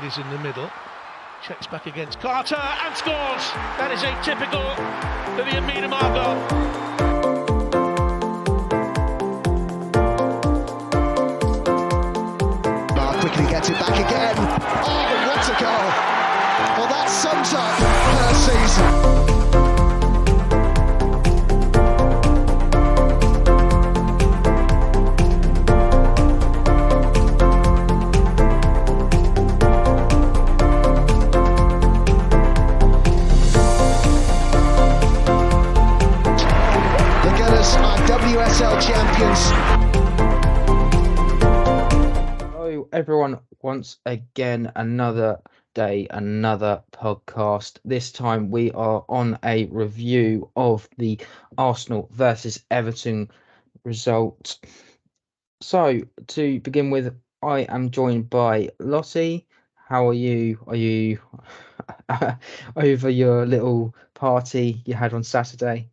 Toffees in the middle. Checks back against Carter and scores. That is atypical for the Meadow. Quickly gets it back again. Oh, what a goal! Well, that sums up her season. The Gunners are WSL champions. Everyone, once again, another day, another podcast. This time we are on a review of the Arsenal versus Everton result. So to begin with, I am joined by Lottie. How are you? Are you over your little party you had on Saturday?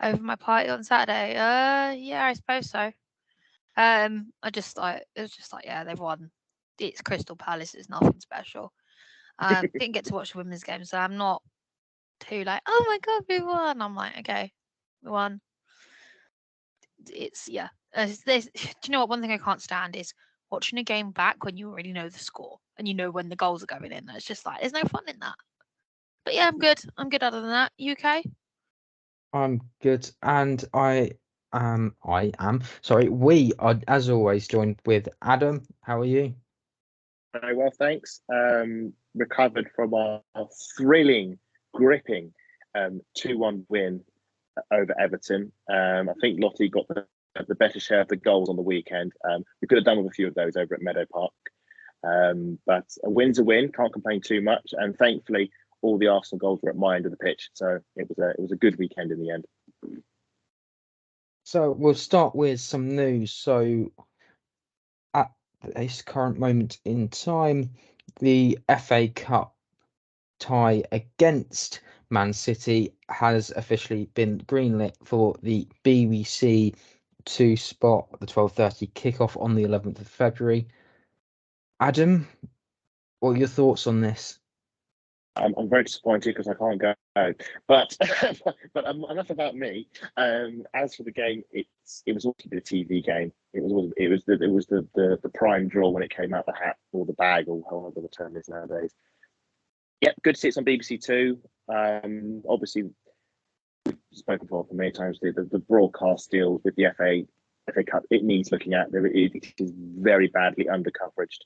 Over my party on Saturday? Yeah, I suppose so. I just thought it was just like, yeah, they've won. It's Crystal Palace. It's nothing special. Didn't get to watch the women's game, so I'm not too like, oh my god, we won. I'm like, okay, we won. It's yeah. Do you know what? One thing I can't stand is watching a game back when you already know the score and you know when the goals are going in. It's just like there's no fun in that. But yeah, I'm good. I'm good. Other than that, you okay? I'm good, and I am. Sorry, we are, as always, joined with Adam. How are you? Very well, thanks. Recovered from our thrilling, gripping 2-1 win over Everton. I think Lottie got the better share of the goals on the weekend. We could have done with a few of those over at Meadow Park. But a win's a win, can't complain too much. And thankfully, all the Arsenal goals were at my end of the pitch. So it was a good weekend in the end. So we'll start with some news. So at this current moment in time, the FA Cup tie against Man City has officially been greenlit for the BBC to spot the 12:30 kickoff on the 11th of February. Adam, what are your thoughts on this? I'm very disappointed because I can't go, but enough about me. As for the game, it was also a TV game. It was the prime draw when it came out the hat or the bag or however the term is nowadays. Yeah, good to see it's on BBC Two. Obviously, we've spoken for many times. The broadcast deal with the FA Cup, it needs looking at. It is very badly undercoveraged.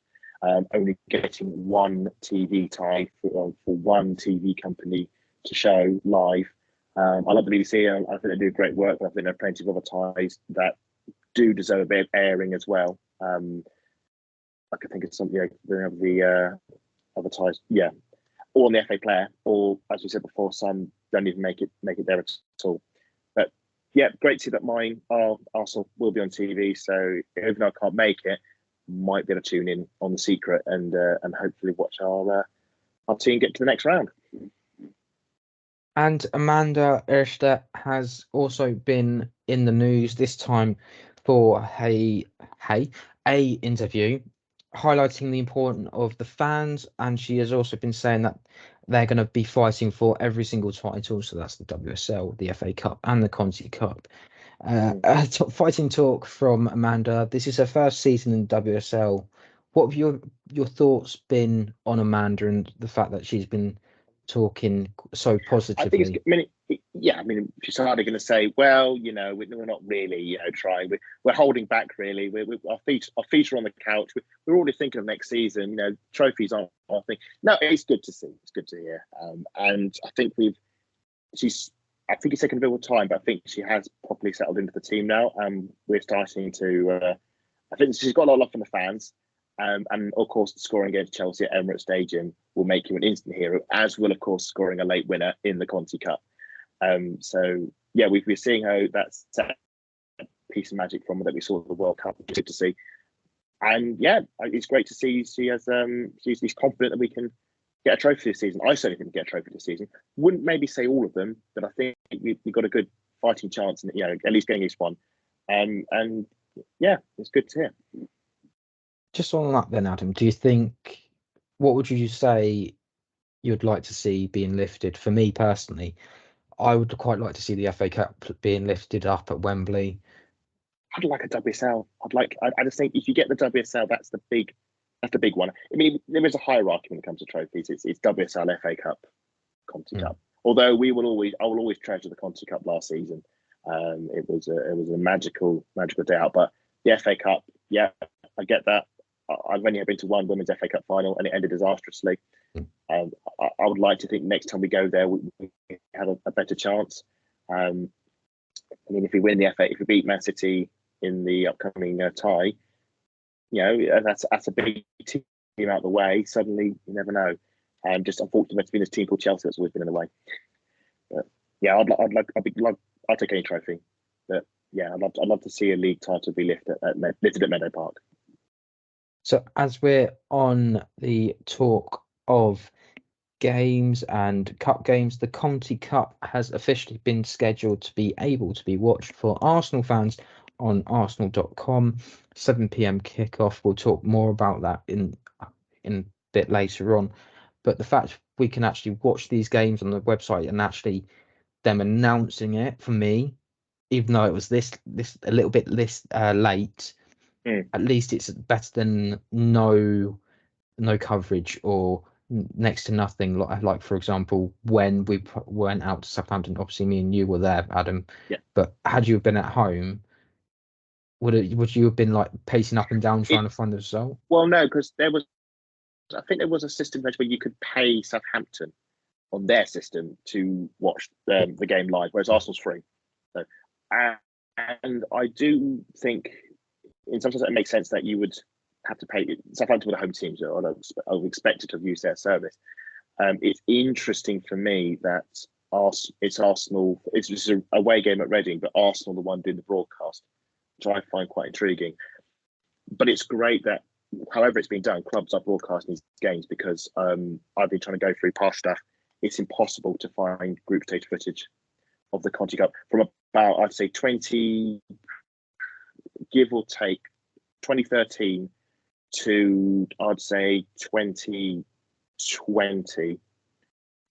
Only getting one TV tie for one TV company to show live. I love the BBC. I think they do great work, but I think there are plenty of other ties that do deserve a bit of airing as well. I could think of something, the other ties, yeah, or on the FA Player, or as we said before, some don't even make it there at all. But yeah, great to see that our Arsenal will be on TV. So even though I can't make it, might be able to tune in on the secret and hopefully watch our team get to the next round. And Amanda Erstedt has also been in the news, this time for a interview highlighting the importance of the fans, and she has also been saying that they're going to be fighting for every single title, so that's the WSL, the FA Cup and the Conti Cup. Fighting talk from Amanda. This is her first season in WSL. What have your thoughts been on Amanda and the fact that she's been talking so positively? I think she's hardly going to say, well, we're not really, trying. We're holding back, really. Our feet are on the couch. We're already thinking of next season. Trophies aren't our thing. No, it's good to see. It's good to hear. And I think I think it's taken a bit of time, but I think she has properly settled into the team now. We're starting to. I think she's got a lot of love from the fans, and of course, scoring against Chelsea at Emirates Stadium will make you an instant hero, as will, of course, scoring a late winner in the Conti Cup. So yeah, we're seeing how that's a piece of magic from her that we saw at the World Cup. It's good to see, and yeah, it's great to see she's confident that we can get a trophy this season. I certainly think we get a trophy this season. Wouldn't maybe say all of them, but I think we've got a good fighting chance, and at least getting each one. And yeah, it's good to hear. Just on that then, Adam, do you think what would you say you'd like to see being lifted? For me personally, I would quite like to see the FA Cup being lifted up at Wembley. I'd like a WSL. I just think if you get the WSL, that's the big one. I mean, there is a hierarchy when it comes to trophies. It's WSL, FA Cup, Conti Cup. Although I will always treasure the Conti Cup last season. It was a magical day out. But the FA Cup, yeah, I get that. I've only been to one women's FA Cup final, and it ended disastrously. I would like to think next time we go there, we have a better chance. I mean, if we win the FA, if we beat Man City in the upcoming tie, that's a big team out of the way. Suddenly, you never know. Just unfortunately, there's been this team called Chelsea that's always been in the way. But yeah, I'd take any trophy. But yeah, I'd love to see a league title be lifted at Meadow Park. So as we're on the talk of games and cup games, the Conti Cup has officially been scheduled to be able to be watched for Arsenal fans on arsenal.com. 7 p.m. kickoff. We'll talk more about that in a bit later on. But the fact we can actually watch these games on the website and actually them announcing it, for me, even though it was this a little bit late, at least it's better than no coverage or next to nothing. Like for example, when we went out to Southampton, obviously me and you were there, Adam. Yeah. But had you been at home, would you have been like pacing up and down trying to find the result? Well, no, because I think there was a system where you could pay Southampton on their system to watch the game live, whereas Arsenal's free. So, and I do think, in some sense, it makes sense that you would have to pay Southampton with a home team, so I would expect it to use their service. It's interesting for me that it's Arsenal. It's just an away game at Reading, but Arsenal the one doing the broadcast, which I find quite intriguing. But it's great that, however it's been done, clubs are broadcasting these games, because I've been trying to go through past stuff. It's impossible to find group stage footage of the Conti Cup from about, I'd say, 20, give or take, 2013 to, I'd say, 2020.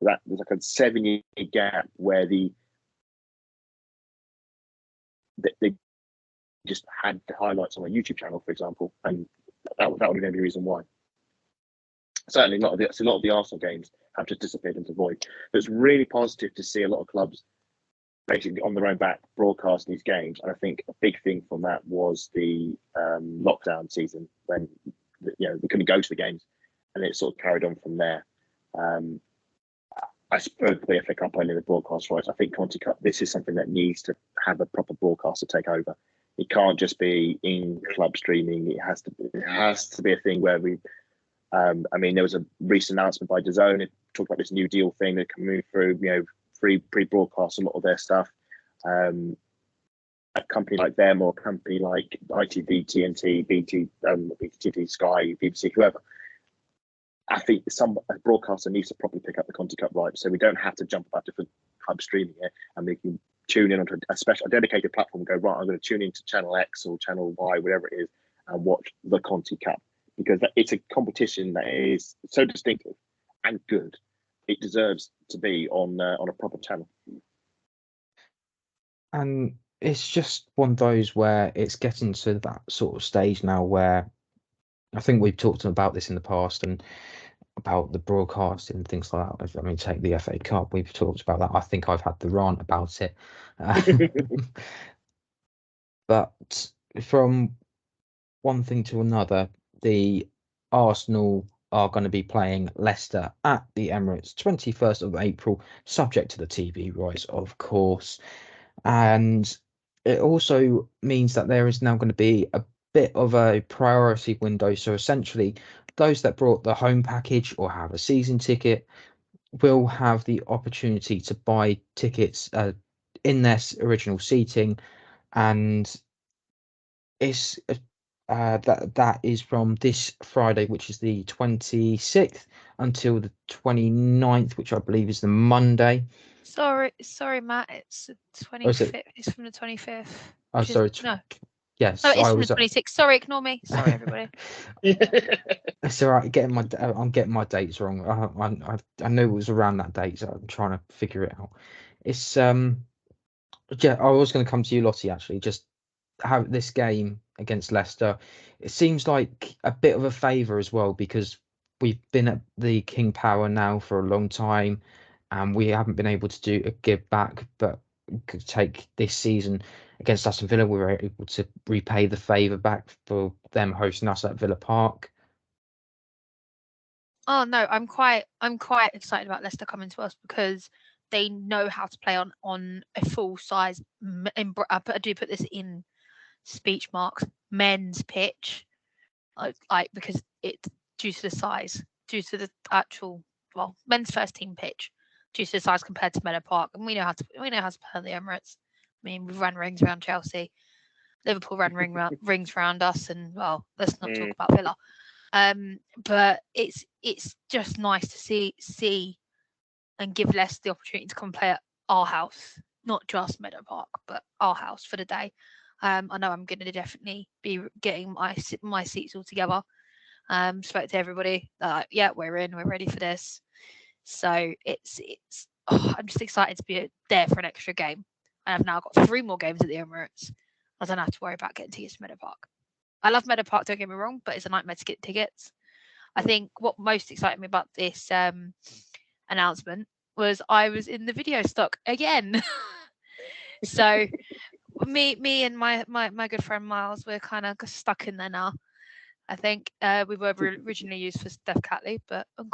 That there's like a 7-year gap where they just had the highlights on a YouTube channel, for example, and that would be the only reason why. Certainly, a lot of the Arsenal games have just disappeared into void. But it's really positive to see a lot of clubs basically on their own back broadcasting these games. And I think a big thing from that was the lockdown season, when we couldn't go to the games, and it sort of carried on from there. I suppose the FA Cup only the broadcast rights. I think Conti Cup, this is something that needs to have a proper broadcaster take over. It can't just be in club streaming. It has to be a thing where we. I mean, there was a recent announcement by DAZN. It talked about this new deal thing that can move through. Free pre-broadcast a lot of their stuff. A company like them, or a company like ITV, TNT, BT, BT, Sky, BBC, whoever. I think a broadcaster needs to properly pick up the Conti Cup rights, so we don't have to jump about different clubs streaming it, and we can tune in onto a dedicated platform and go, right, I'm going to tune into channel X or channel Y, whatever it is, and watch the Conti Cup, because it's a competition that is so distinctive and good. It deserves to be on a proper channel. And it's just one of those where it's getting to that sort of stage now where I think we've talked about this in the past, and about the broadcasting and things like that. I mean, take the FA Cup. We've talked about that. I think I've had the rant about it. But from one thing to another, the Arsenal are going to be playing Leicester at the Emirates 21st of April, subject to the TV rights, of course. And it also means that there is now going to be a bit of a priority window. So essentially, those that brought the home package or have a season ticket will have the opportunity to buy tickets in their original seating, and it's that is from this Friday, which is the 26th, until the 29th, which I believe is the Monday. Sorry, Matt. It's the 25th. It's from the 25th. Oh, sorry. No. Yes, No, it's I from was. the 26th. Sorry, ignore me. Sorry, everybody. It's all right. I'm getting my dates wrong. I knew it was around that date, so I'm trying to figure it out. It's yeah. I was going to come to you, Lottie. Actually, just how this game against Leicester, it seems like a bit of a favour as well, because we've been at the King Power now for a long time, and we haven't been able to do a give back. But could take this season against Aston Villa, we were able to repay the favour back for them hosting us at Villa Park. Oh no, I'm quite excited about Leicester coming to us because they know how to play on a full size. I do put this in speech marks, men's pitch, like because it's due to the size, due to the actual men's first team pitch, due to the size compared to Meadow Park, and we know how to play the Emirates. I mean, we've run rings around Chelsea, Liverpool ran rings around us, and let's not talk about Villa. But it's just nice to see and give Leicester the opportunity to come play at our house, not just Meadow Park, but our house for the day. I know I'm going to definitely be getting my seats all together. Spoke to everybody. Yeah, we're in. We're ready for this. So I'm just excited to be there for an extra game. And I've now got 3 more games at the Emirates. I don't have to worry about getting tickets to Meadow Park. I love Meadow Park, don't get me wrong, but it's a nightmare to get tickets. I think what most excited me about this announcement was I was in the video stock again. So me and my good friend Miles, we're kind of stuck in there now. I think we were originally used for Steph Catley, but I'm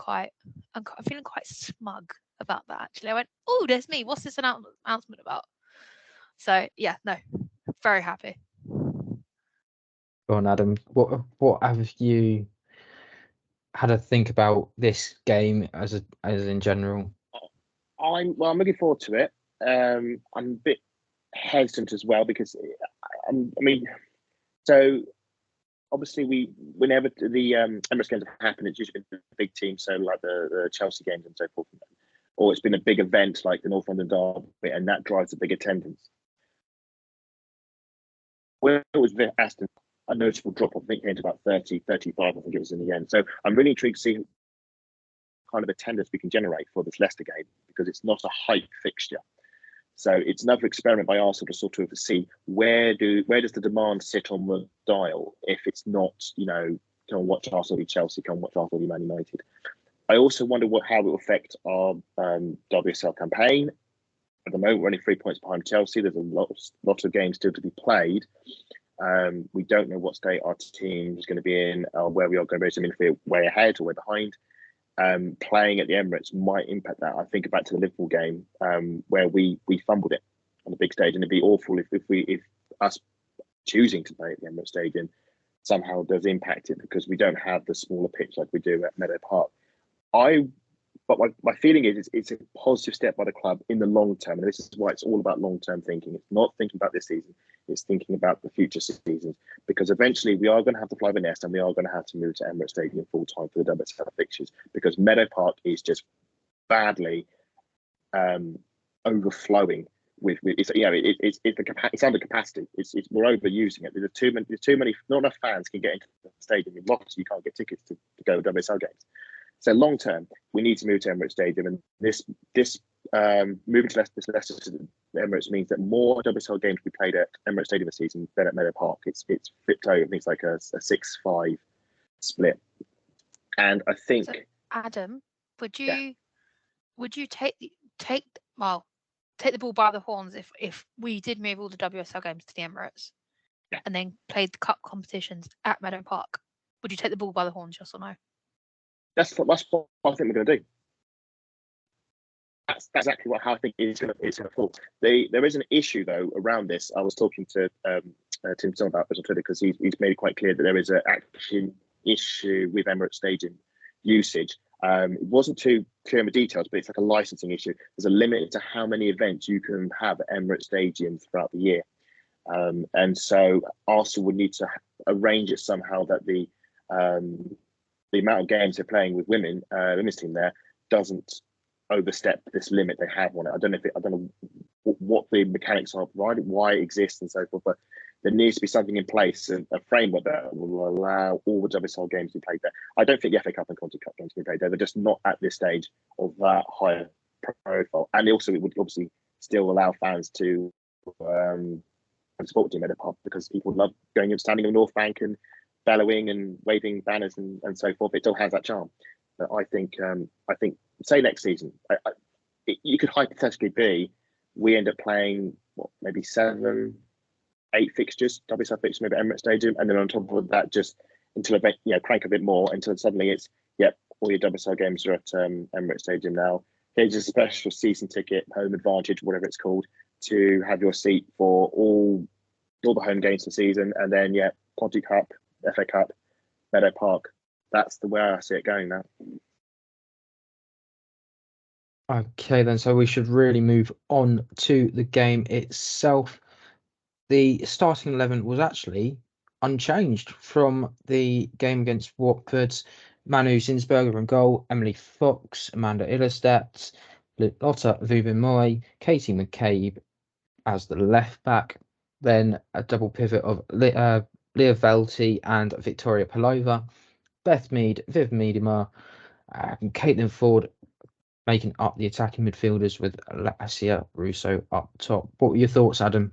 feeling quite smug about that actually. I went, oh, there's me. What's this announcement about? So yeah, no, very happy. Go on, Adam. What have you had to think about this game as in general? I'm looking forward to it. I'm a bit hesitant as well because so obviously whenever the Emirates games have happened, it's usually been a big team, so like the Chelsea games and so forth, or it's been a big event like the North London Derby, and that drives a big attendance. When it was Vic Aston, a noticeable drop off, I think it came to about 30, 35, I think it was in the end. So I'm really intrigued to see kind of attendance we can generate for this Leicester game, because it's not a hype fixture. So it's another experiment by Arsenal to sort of see where does the demand sit on the dial if it's not, come and watch Arsenal v Chelsea, come and watch Arsenal v Man United. I also wonder how it will affect our WSL campaign. At the moment, we're only 3 points behind Chelsea. There's a lot of games still to be played. We don't know what state our team is going to be in, where we are going to be. So, if we're way ahead or way behind. Playing at the Emirates might impact that. I think back to the Liverpool game where we fumbled it on the big stage, and it'd be awful if us choosing to play at the Emirates Stadium somehow does impact it, because we don't have the smaller pitch like we do at Meadow Park. But my feeling is it's a positive step by the club in the long term, and this is why it's all about long-term thinking. It's not thinking about this season, it's thinking about the future seasons, because eventually we are going to have to fly the nest, and we are going to have to move to Emirates Stadium full-time for the WSL fixtures, because Meadow Park is just badly overflowing with it's under capacity. We're overusing it. There's too many. Not enough fans can get into the stadium. In Lottie, you can't get tickets to go to WSL games. So long term, we need to move to Emirates Stadium, and this moving to Leicester to the Emirates means that more WSL games will be played at Emirates Stadium this season than at Meadow Park. It's flipped over. I think it's like a 6-5 split, and I think. So, Adam, would you take the ball by the horns if we did move all the WSL games to the Emirates, and then played the cup competitions at Meadow Park? Would you take the ball by the horns, yes or no? That's what I think we're going to do. That's exactly how I think it's going to fall. There is an issue though around this. I was talking to Tim Stone about this on Twitter, because he's made it quite clear that there is an actual issue with Emirates Stadium usage. It wasn't too clear in the details, but it's like a licensing issue. There's a limit to how many events you can have at Emirates Stadium throughout the year, and so Arsenal would need to arrange it somehow that the amount of games they're playing with women's team there doesn't overstep this limit they have on it. I don't know what the mechanics are provided, why it exists, and so forth. But there needs to be something in place, a framework that will allow all the WSL games to be played there. I don't think the FA Cup and Conti Cup games to be played there. They're just not at this stage of that higher profile. And also, it would obviously still allow fans to support Meadow Park, because people love going and standing on the North Bank and bellowing and waving banners and so forth. It still has that charm. But I think say next season, you could hypothetically be we end up playing maybe 7, 8 fixtures, WSL fixtures, maybe at Emirates Stadium, and then on top of that, just until crank a bit more until suddenly it's all your WSL games are at Emirates Stadium now. Here's a special season ticket, home advantage, whatever it's called, to have your seat for all the home games of the season, and then Conti Cup, FA Cup, Meadow Park. That's the way I see it going now. Okay, then, so we should really move on to the game itself. The starting 11 was actually unchanged from the game against Watford. Manu Zinsberger in goal, Emily Fox, Amanda Illerstedt, Lotta Vubin-Moy, Katie McCabe as the left back. Then a double pivot of Leah Velty and Victoria Pelova, Beth Mead, Viv Miedema, and Caitlin Ford making up the attacking midfielders with Lasia Russo up top. What were your thoughts, Adam?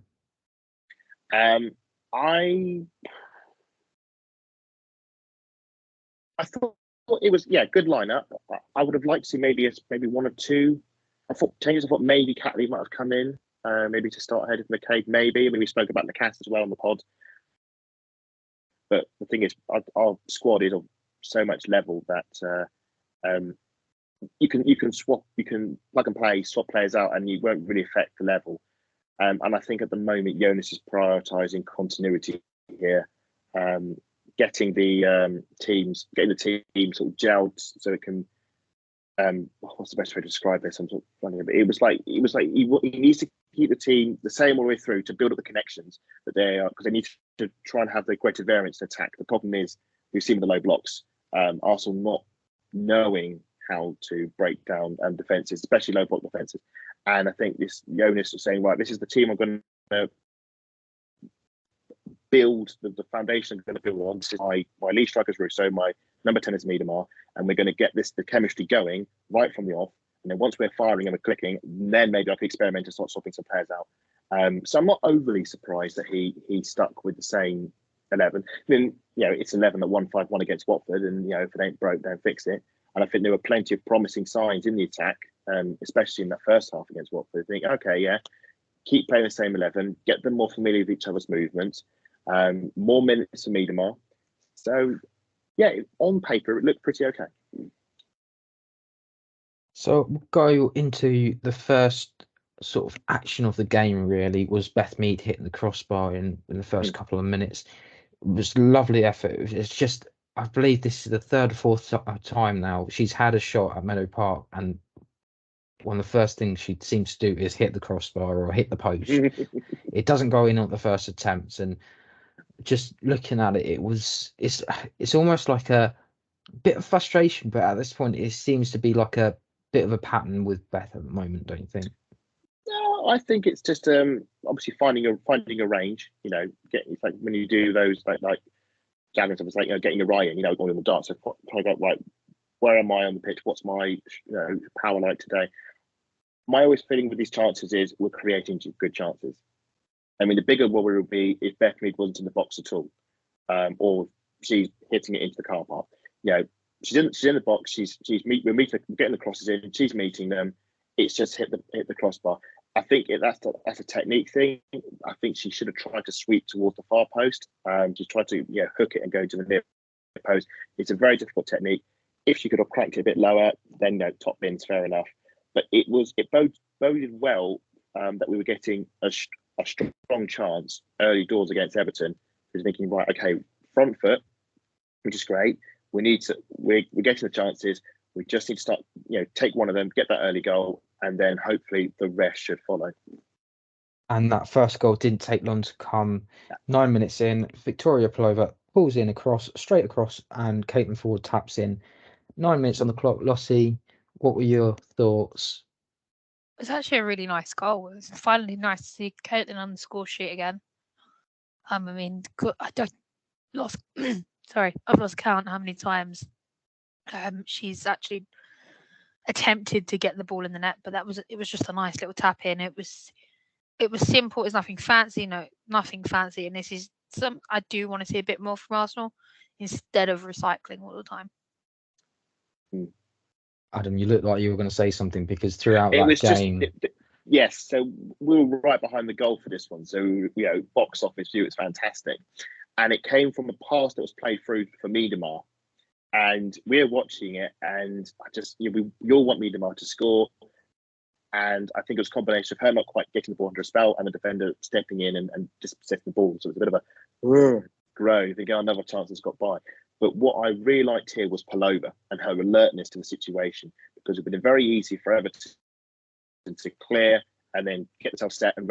I thought it was good lineup. I would have liked to see maybe 1 or 2. I thought changes. I thought maybe Catley might have come in, maybe to start ahead of McCabe. Maybe. I mean, we spoke about Lacasse as well on the pod. But the thing is, our squad is on so much level that you can swap, you can plug and play, swap players out, and you won't really affect the level. And I think at the moment, Jonas is prioritising continuity here, getting the team sort of gelled so it can. What's the best way to describe this? I'm sort of funny, but it was like he needs to keep the team the same all the way through to build up the connections that they are, because they need to try and have the greater variance to attack. The problem is we've seen with the low blocks, Arsenal not knowing how to break down defences, especially low block defences. And I think this Jonas is saying, right, this is the team I'm going to build the foundation I'm going to build on. This is my lead strikers Russo, my number 10 is Miedema, and we're going to get the chemistry going right from the off. And then once we're firing and we're clicking, then maybe I can experiment and start swapping some players out. So I'm not overly surprised that he stuck with the same 11. I mean, it's 11 that won 5-1 against Watford, and if it ain't broke, don't fix it. And I think there were plenty of promising signs in the attack, especially in that first half against Watford. I think, okay, keep playing the same 11, get them more familiar with each other's movements, more minutes for Miedema. So, on paper, it looked pretty okay. So we'll go into the first sort of action of the game, really, was Beth Mead hitting the crossbar in the first couple of minutes. It was a lovely effort. It's just, I believe this is the 3rd or 4th time now she's had a shot at Meadow Park, and one of the first things she seems to do is hit the crossbar or hit the post. It doesn't go in on the first attempt, and just looking at it, it's almost like a bit of frustration, but at this point it seems to be like a bit of a pattern with Beth at the moment, don't you think? No, I think it's just obviously finding a range. It's like when you do those like javelins, it's like getting a right in, going in the dart. So I got right, where am I on the pitch? What's my power like today? My always feeling with these chances is we're creating good chances. I mean, the bigger worry would be if Beth Mead wasn't in the box at all, or she's hitting it into the car park. She's in the box. We're getting the crosses in. She's meeting them. It's just hit the crossbar. I think that's a technique thing. I think she should have tried to sweep towards the far post. Just try to hook it and go to the near post. It's a very difficult technique. If she could have cranked it a bit lower, then top bins, fair enough. But it boded well that we were getting a strong chance early doors against Everton. Who's thinking, right, okay, front foot, which is great. We're getting the chances. We just need to start, take one of them, get that early goal, and then hopefully the rest should follow. And that first goal didn't take long to come. 9 minutes in, Victoria Pelova pulls in straight across, and Caitlin Ford taps in. 9 minutes on the clock. Lottie, what were your thoughts? It was actually a really nice goal. It was finally nice to see Caitlin on the score sheet again. I mean, I don't lost. Sorry, I've lost count how many times she's actually attempted to get the ball in the net, but it was just a nice little tap in. It was simple. It's nothing fancy. No, nothing fancy. And this is I do want to see a bit more from Arsenal instead of recycling all the time. Adam, you look like you were going to say something, because throughout It that was game, yes. So we were right behind the goal for this one. So box office view, it's fantastic, and it came from a pass that was played through for Meadow. And we're watching it, and we all want Meadow to score. And I think it was a combination of her not quite getting the ball under a spell and the defender stepping in and dispossessing the ball. So it was a bit of a grow. They get another chance that's got by. But what I really liked here was Palova and her alertness to the situation, because it would have been very easy for Everton to clear and then get themselves set and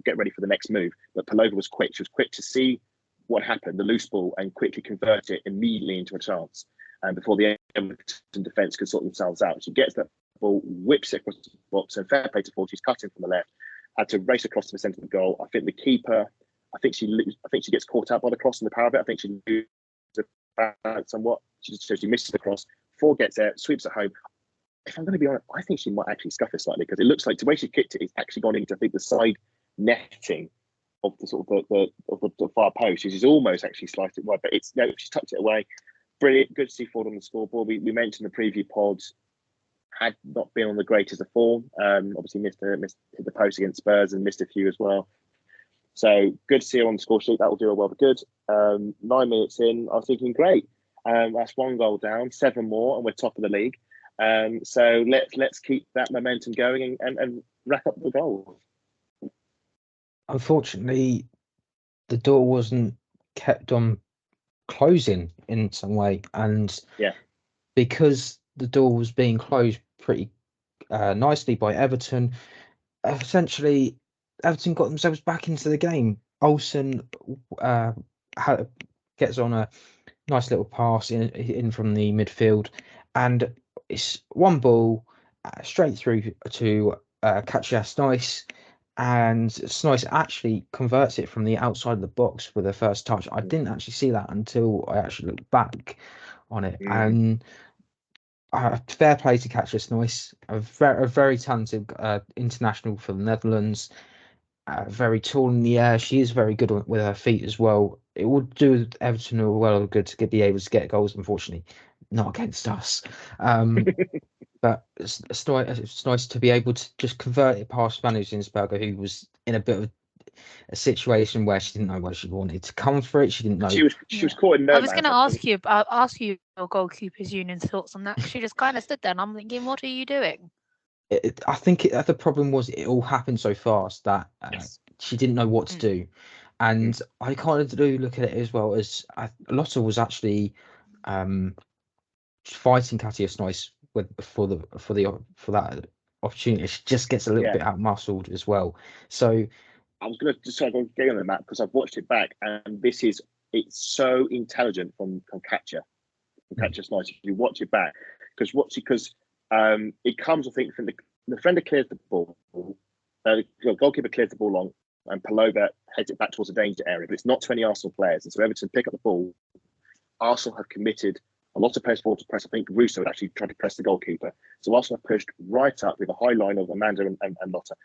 get ready for the next move. But Palova was quick. She was quick to see what happened, the loose ball, and quickly convert it immediately into a chance. And before the Everton defence could sort themselves out, she gets that ball, whips it across the box, and fair play to Paul. She's cutting from the left, had to race across to the centre of the goal. I think the keeper, I think she gets caught out by the cross in the power of it. I think she loses it somewhat. She misses the cross. Ford gets there, sweeps it home. If I'm going to be honest, I think she might actually scuff it slightly, because it looks like the way she kicked it, it's actually gone into, I think, the side netting of the sort of the far post. She's almost actually sliced it wide, but she's tucked it away. Brilliant. Good to see Ford on the scoreboard. We mentioned the preview pods, had not been on the greatest of form. Obviously missed the post against Spurs and missed a few as well. So good to see her on the score sheet. That will do her well. But good. 9 minutes in, I was thinking, great. That's 1 goal down, 7 more, and we're top of the league. So let's keep that momentum going and rack up the goals. Unfortunately, the door wasn't kept on closing in some way, and because the door was being closed pretty nicely by Everton, essentially Everton got themselves back into the game. Olsen gets on a nice little pass in from the midfield, and it's one ball straight through to Katja Snice, and Snice actually converts it from the outside of the box with her first touch. I didn't actually see that until I actually looked back on it. And fair play to Katja Snice, a very talented international for the Netherlands. Very tall in the air. She is very good with her feet as well. It would do Everton a well good to be able to get goals. Unfortunately, not against us. But it's nice to be able to just convert it past Manu Zinsberger, who was in a bit of a situation where she didn't know where she wanted to come for it. She didn't know. She was caught in no. I was going to ask you your goalkeepers union's thoughts on that. She just kind of stood there, and I'm thinking, what are you doing? I think the problem was it all happened so fast that she didn't know what to do, and I kind of do look at it as well as Lotta was actually fighting Katja Snice for that opportunity. She just gets a little bit out-muscled as well. So I was going to just go on the map, because I've watched it back, and it's so intelligent from Katja Snice. If you watch it back, because it comes, I think, from the defender clears the ball, the goalkeeper clears the ball long, and Palova heads it back towards the danger area, but it's not to any Arsenal players. And so Everton pick up the ball. Arsenal have committed a lot of forward to press. I think Russo had actually tried to press the goalkeeper. So Arsenal have pushed right up with a high line of Amanda and Lotta.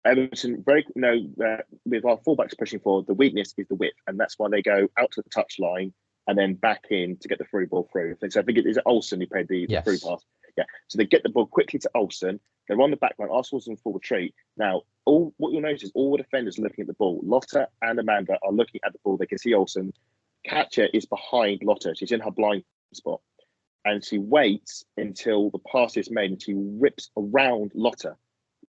Everton with our fullbacks pushing forward, the weakness is the width, and that's why they go out to the touch line and then back in to get the through ball through. So I think it is Olsen who played the through pass. Yeah. So they get the ball quickly to Olsen. They're on the back line. Arsenal's in full retreat. Now, what you'll notice is all the defenders are looking at the ball. Lotta and Amanda are looking at the ball. They can see Olsen. Katja is behind Lotta. She's in her blind spot. And she waits until the pass is made, and she rips around Lotta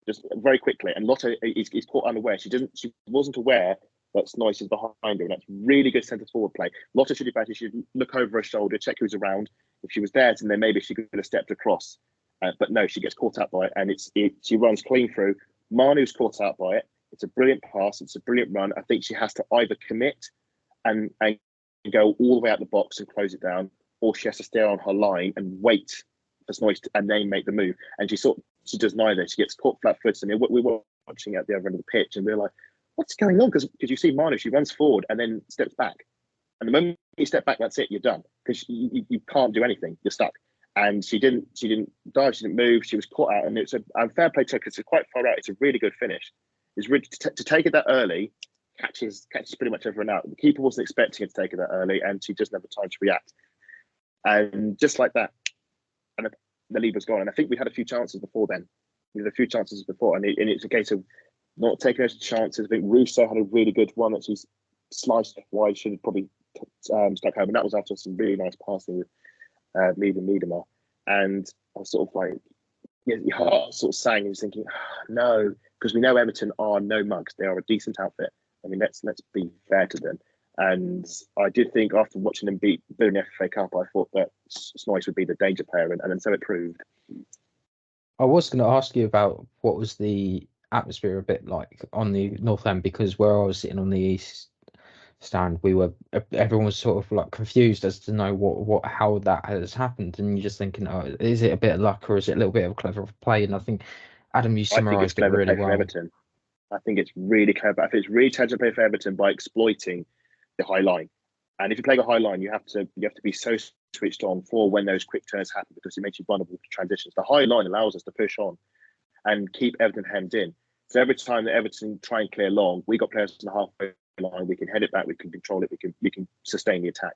just very quickly. And Lotta is caught unaware. She wasn't aware that Snice is behind her, and that's really good centre forward play. Lotta should be better. She should look over her shoulder, check who's around. If she was there, then maybe she could have stepped across. But no, she gets caught up by it, and she runs clean through. Manu's caught out by it. It's a brilliant pass. It's a brilliant run. I think she has to either commit and go all the way out the box and close it down, or she has to stay on her line and wait for Snoyce and then make the move. And she does neither. She gets caught flat-footed. I mean, we were watching at the other end of the pitch, and we were like, what's going on? Because you see Manu, she runs forward and then steps back. And the moment you step back, that's it, you're done. Because you can't do anything, you're stuck. And she didn't dive, she didn't move, she was caught out. And it's a fair play to her because it's quite far out. It's a really good finish. It's really to take it that early, catches pretty much everyone out. The keeper wasn't expecting her to take it that early, and she doesn't have the time to react. And just like that, and the lead was gone. And I think we had a few chances before then. We had a few chances before, and it's a case of not taking those chances. I think Russo had a really good one that she's sliced wide, should have probably stuck home, and that was after some really nice passing with Meadow and Meadow. And I was sort of like, your heart sort of sang, and you're thinking, no, because we know Everton are no mugs. They are a decent outfit. I mean, let's be fair to them. And I did think after watching them beat Boone in the FA Cup, I thought that Snoyce would be the danger player, and then so it proved. I was going to ask you about what was the atmosphere a bit like on the North End, because where I was sitting on the East stand, everyone was sort of like confused as to know how that has happened, and you're just thinking, oh, is it a bit of luck or is it a little bit of clever play? And I think Adam, you summarised it really well. Everton. I think it's really clever. I think it's really intelligent play for Everton by exploiting the high line. And if you're playing a high line, you have to be so switched on for when those quick turns happen, because it makes you vulnerable to transitions. The high line allows us to push on and keep Everton hemmed in. So every time that Everton try and clear long, we got players on the halfway line. We can head it back. We can control it. We can sustain the attack.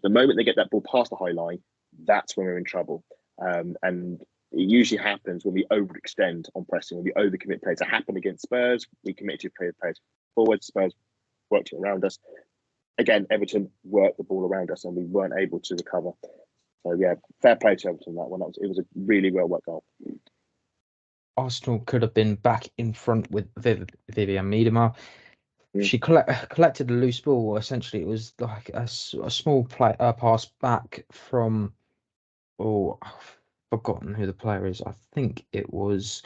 The moment they get that ball past the high line, that's when we're in trouble. And it usually happens when we overextend on pressing, when we overcommit players. It happened against Spurs. We committed to players forward. Spurs worked around us. Again, Everton worked the ball around us, and we weren't able to recover. So yeah, fair play to Everton that one. It was a really well worked goal. Arsenal could have been back in front with Vivian Miedema. She collected a loose ball. Essentially, it was like a small pass back from. Oh, I've forgotten who the player is. I think it was.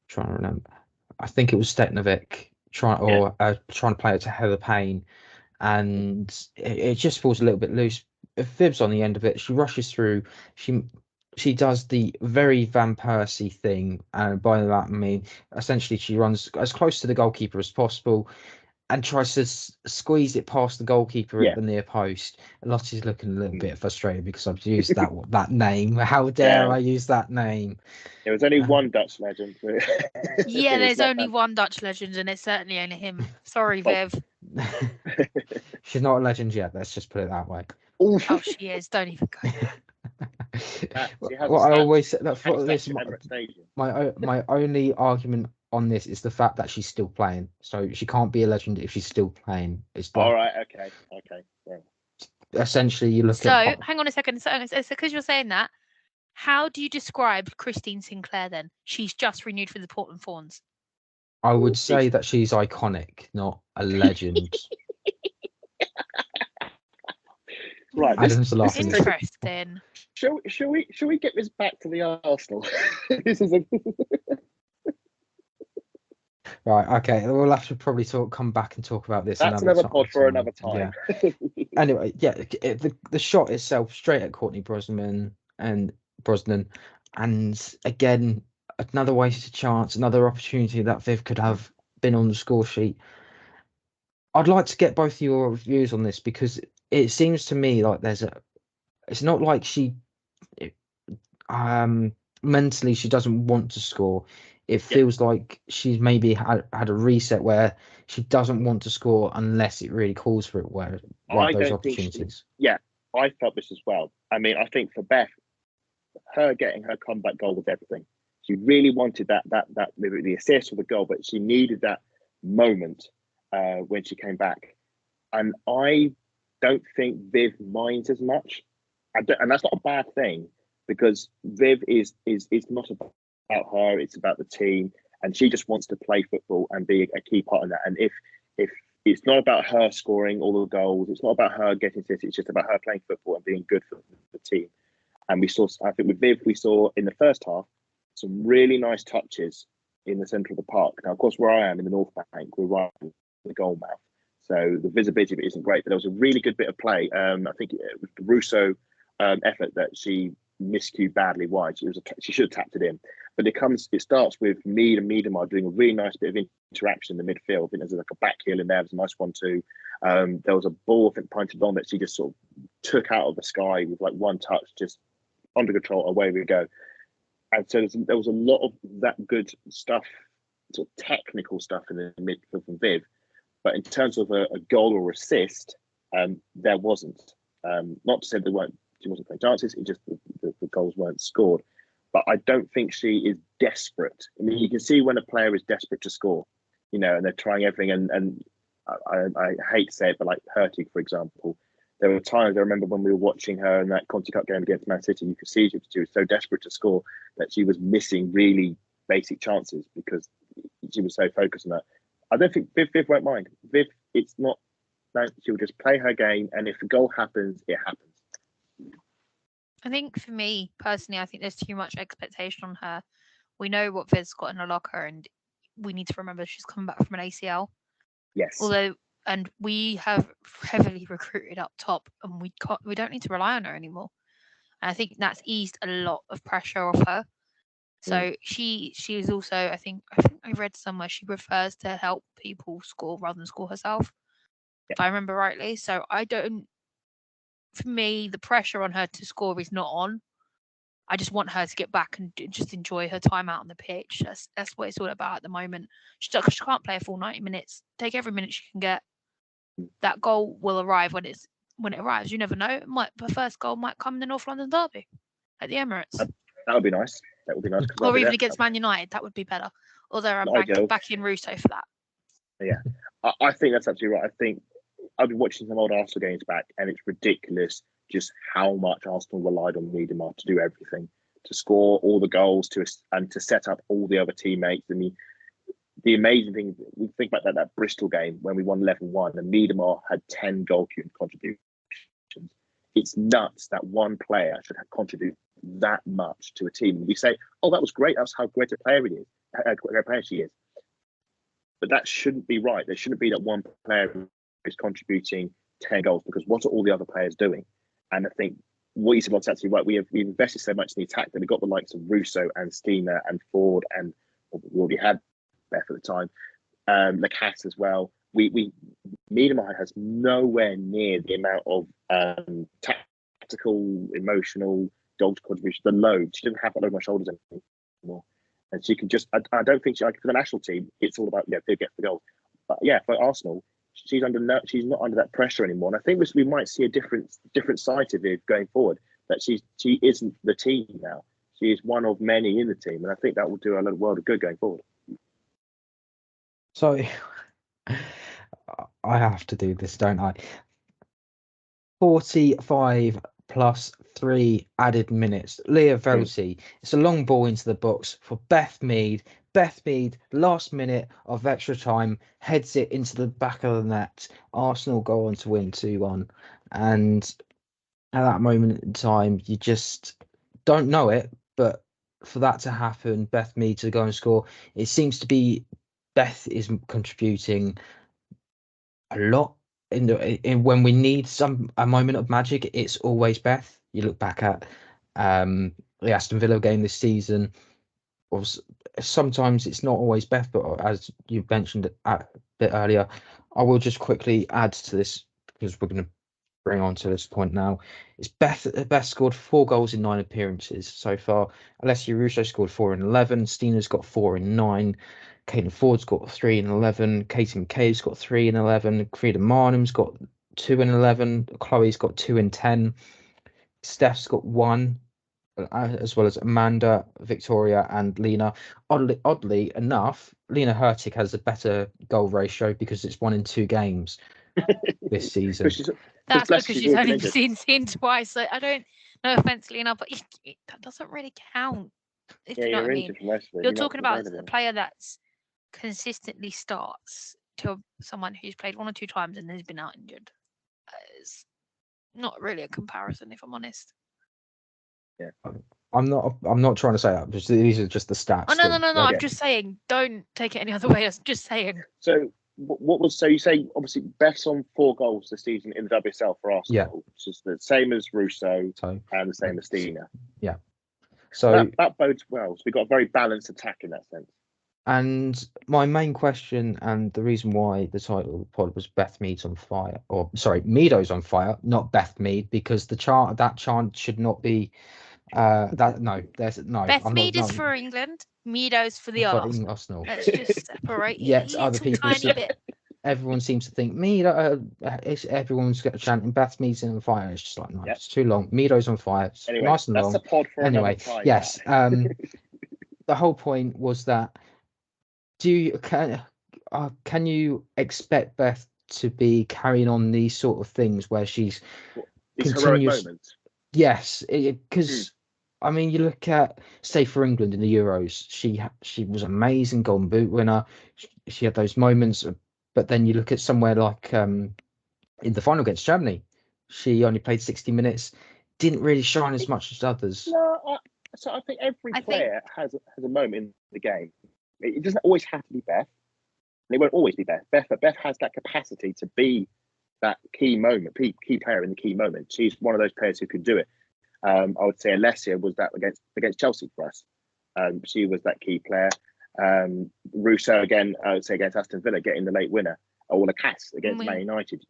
Trying to remember. I think it was Stepnovic trying to play it to Heather Payne, and it just falls a little bit loose. Viv's on the end of it. She rushes through. She does the very Van Persie thing, and by that I mean essentially she runs as close to the goalkeeper as possible and tries to squeeze it past the goalkeeper at the near post. And Lottie's looking a little bit frustrated because I've used that name. How dare I use that name? There was only one Dutch legend. Yeah, there's only one Dutch legend, and it's certainly only him. Sorry, Viv. She's not a legend yet. Let's just put it that way. Oh, she is. Don't even go. Well, I always said that for this. My only argument on this is the fact that she's still playing, so she can't be a legend if she's still playing. It's like, all right, okay. Yeah. Essentially, you look at. So, hang on a second. So, because you're saying that, how do you describe Christine Sinclair then? She's just renewed for the Portland Fawns. I would say that she's iconic, not a legend. Right, Adam's laughing. Interesting. Shall we get this back to the Arsenal? This is Right, okay. We'll have to probably come back and talk about this. That's another pod for another time. Yeah. Anyway, the shot itself straight at Courtney Brosnan, and again another wasted chance, another opportunity that Viv could have been on the score sheet. I'd like to get both of your views on this, because it seems to me like it's not like she mentally she doesn't want to score. It feels like she's maybe had a reset where she doesn't want to score unless it really calls for it, those opportunities. I felt this as well. I mean, I think for Beth, her getting her comeback goal was everything. She really wanted that the assist or the goal, but she needed that moment when she came back. And I don't think Viv minds as much, and that's not a bad thing, because Viv is not about her, it's about the team, and she just wants to play football and be a key part in that. And if it's not about her scoring all the goals, it's not about her getting assists, it's just about her playing football and being good for the team. And I think with Viv, we saw in the first half some really nice touches in the centre of the park. Now, of course, where I am in the North Bank, we're right in the goal mouth, so the visibility of it isn't great, but there was a really good bit of play. I think it was the Russo effort that she miscued badly wide. She should have tapped it in. But it starts with Mead and Meadamar doing a really nice bit of interaction in the midfield. I think there's like a back heel in there. There's a nice one too. There was a ball, I think, pointed on that she just sort of took out of the sky with like one touch, just under control. Away we go. And so there was a lot of that good stuff, sort of technical stuff in the midfield from Viv. But in terms of a goal or assist, there wasn't. Not to say she wasn't playing chances. It just the goals weren't scored. But I don't think she is desperate. I mean, you can see when a player is desperate to score, and they're trying everything. And I hate to say it, but like Hurtig, for example, there were times I remember when we were watching her in that Conti Cup game against Man City, you could see she was so desperate to score that she was missing really basic chances because she was so focused on that. I don't think Viv won't mind. Viv, it's not. No, she'll just play her game, and if a goal happens, it happens. I think for me personally, I think there's too much expectation on her. We know what Viv's got in her locker, and we need to remember she's coming back from an ACL. Yes. And we have heavily recruited up top, and we don't need to rely on her anymore. And I think that's eased a lot of pressure off her. So she is also, I think I read somewhere she prefers to help people score rather than score herself, if I remember rightly. So for me, the pressure on her to score is not on. I just want her to get back and just enjoy her time out on the pitch. That's what it's all about at the moment. She can't play a full 90 minutes. Take every minute she can get. That goal will arrive when it arrives. You never know. The first goal might come in the North London derby at the Emirates. That would be nice. That would be nice. Or even against Man United. That would be better. Although I'm back in Russo for that. Yeah, I think that's absolutely right. I think I've been watching some old Arsenal games back, and it's ridiculous just how much Arsenal relied on Meadamar to do everything, to score all the goals, and to set up all the other teammates. I mean, the amazing thing, we think about that Bristol game when we won 11-1, and Meadamar had 10 goal contributions. It's nuts that one player should have contributed that much to a team. And we say, "Oh, that was great. That's how great a player he is. How great a player she is." But that shouldn't be right. There shouldn't be that one player is contributing 10 goals, because what are all the other players doing? And I think what you said was absolutely right. We've invested so much in the attack that we've got the likes of Russo and Steiner and Ford, and we already had Beth at the time, Lacasse as well. Meadamar has nowhere near the amount of tactical, emotional goal contribution, the load. She didn't have that over my shoulders anymore. And she can just, I don't think for the national team, it's all about, Viv gets the goal. But for Arsenal, she's not under that pressure anymore. And I think we might see a different side to Viv going forward, that she isn't the team now. She is one of many in the team. And I think that will do a little world of good going forward. So I have to do this, don't I? 45 plus 3 added minutes. Leah Velty. It's a long ball into the box for Beth Mead. Beth Mead, last minute of extra time, heads it into the back of the net. Arsenal go on to win 2-1. And at that moment in time, you just don't know it. But for that to happen, Beth Mead to go and score, it seems to be Beth is contributing a lot. In when we need a moment of magic, it's always Beth. You look back at the Aston Villa game this season. Sometimes it's not always Beth, but as you mentioned a bit earlier, I will just quickly add to this because we're going to bring on to this point now. It's Beth scored 4 goals in 9 appearances so far. Alessia Russo scored 4 in 11. Stina's got 4 in 9. Caitlin Ford's got 3 in 11. Katie McKay's got 3 in 11. Frida Marnham's got 2 in 11. Chloe's got 2 in 10. Steph's got 1, as well as Amanda, Victoria, and Lena. Oddly enough, Lena Hurtig has a better goal ratio because it's 1 in 2 games this season. That's because she's only seen twice. So I don't. No offense, Lena, but that doesn't really count. If you know what I mean. You're talking about a player that's consistently starts to someone who's played 1 or 2 times and has been out injured. It's not really a comparison, if I'm honest. Yeah, I'm not trying to say that. These are just the stats. Oh no! I'm just saying. Don't take it any other way. I'm just saying. So you say obviously Beth's on 4 goals this season in the WSL for Arsenal, which is the same as Russo and the same as Stina. So that bodes well. So we've got a very balanced attack in that sense. and my main question and the reason why the title of the pod was Beth Mead's on fire, or sorry, Meadows on fire, not Beth Mead, because that chant should not be Beth I'm Mead not is for England, Meadows for the for Arsenal. Arsenal. Let's just separate it Yet a other little people tiny bit. everyone seems to think everyone's got a chanting Beth Mead's on fire. It's just like no, Yep. it's too long. Meadows on fire. It's Anyway, nice and that's long. a pod for Anyway, another time. yes. The whole point was that can you expect Beth to be carrying on these sort of things where she's These heroic continuous? moments. Yes, because I mean, you look at say for England in the Euros, she was amazing, Golden Boot winner. She had those moments, but then you look at somewhere like in the final against Germany, she only played 60 minutes, didn't really shine as much as others. No, so I think every player has a moment in the game. It doesn't always have to be Beth. And it won't always be Beth. But Beth has that capacity to be that key player in the key moment. She's one of those players who could do it. I would say Alessia was that against Chelsea for us. She was that key player. Russo again, I would say against Aston Villa, getting the late winner. Or Lacasse against Man United.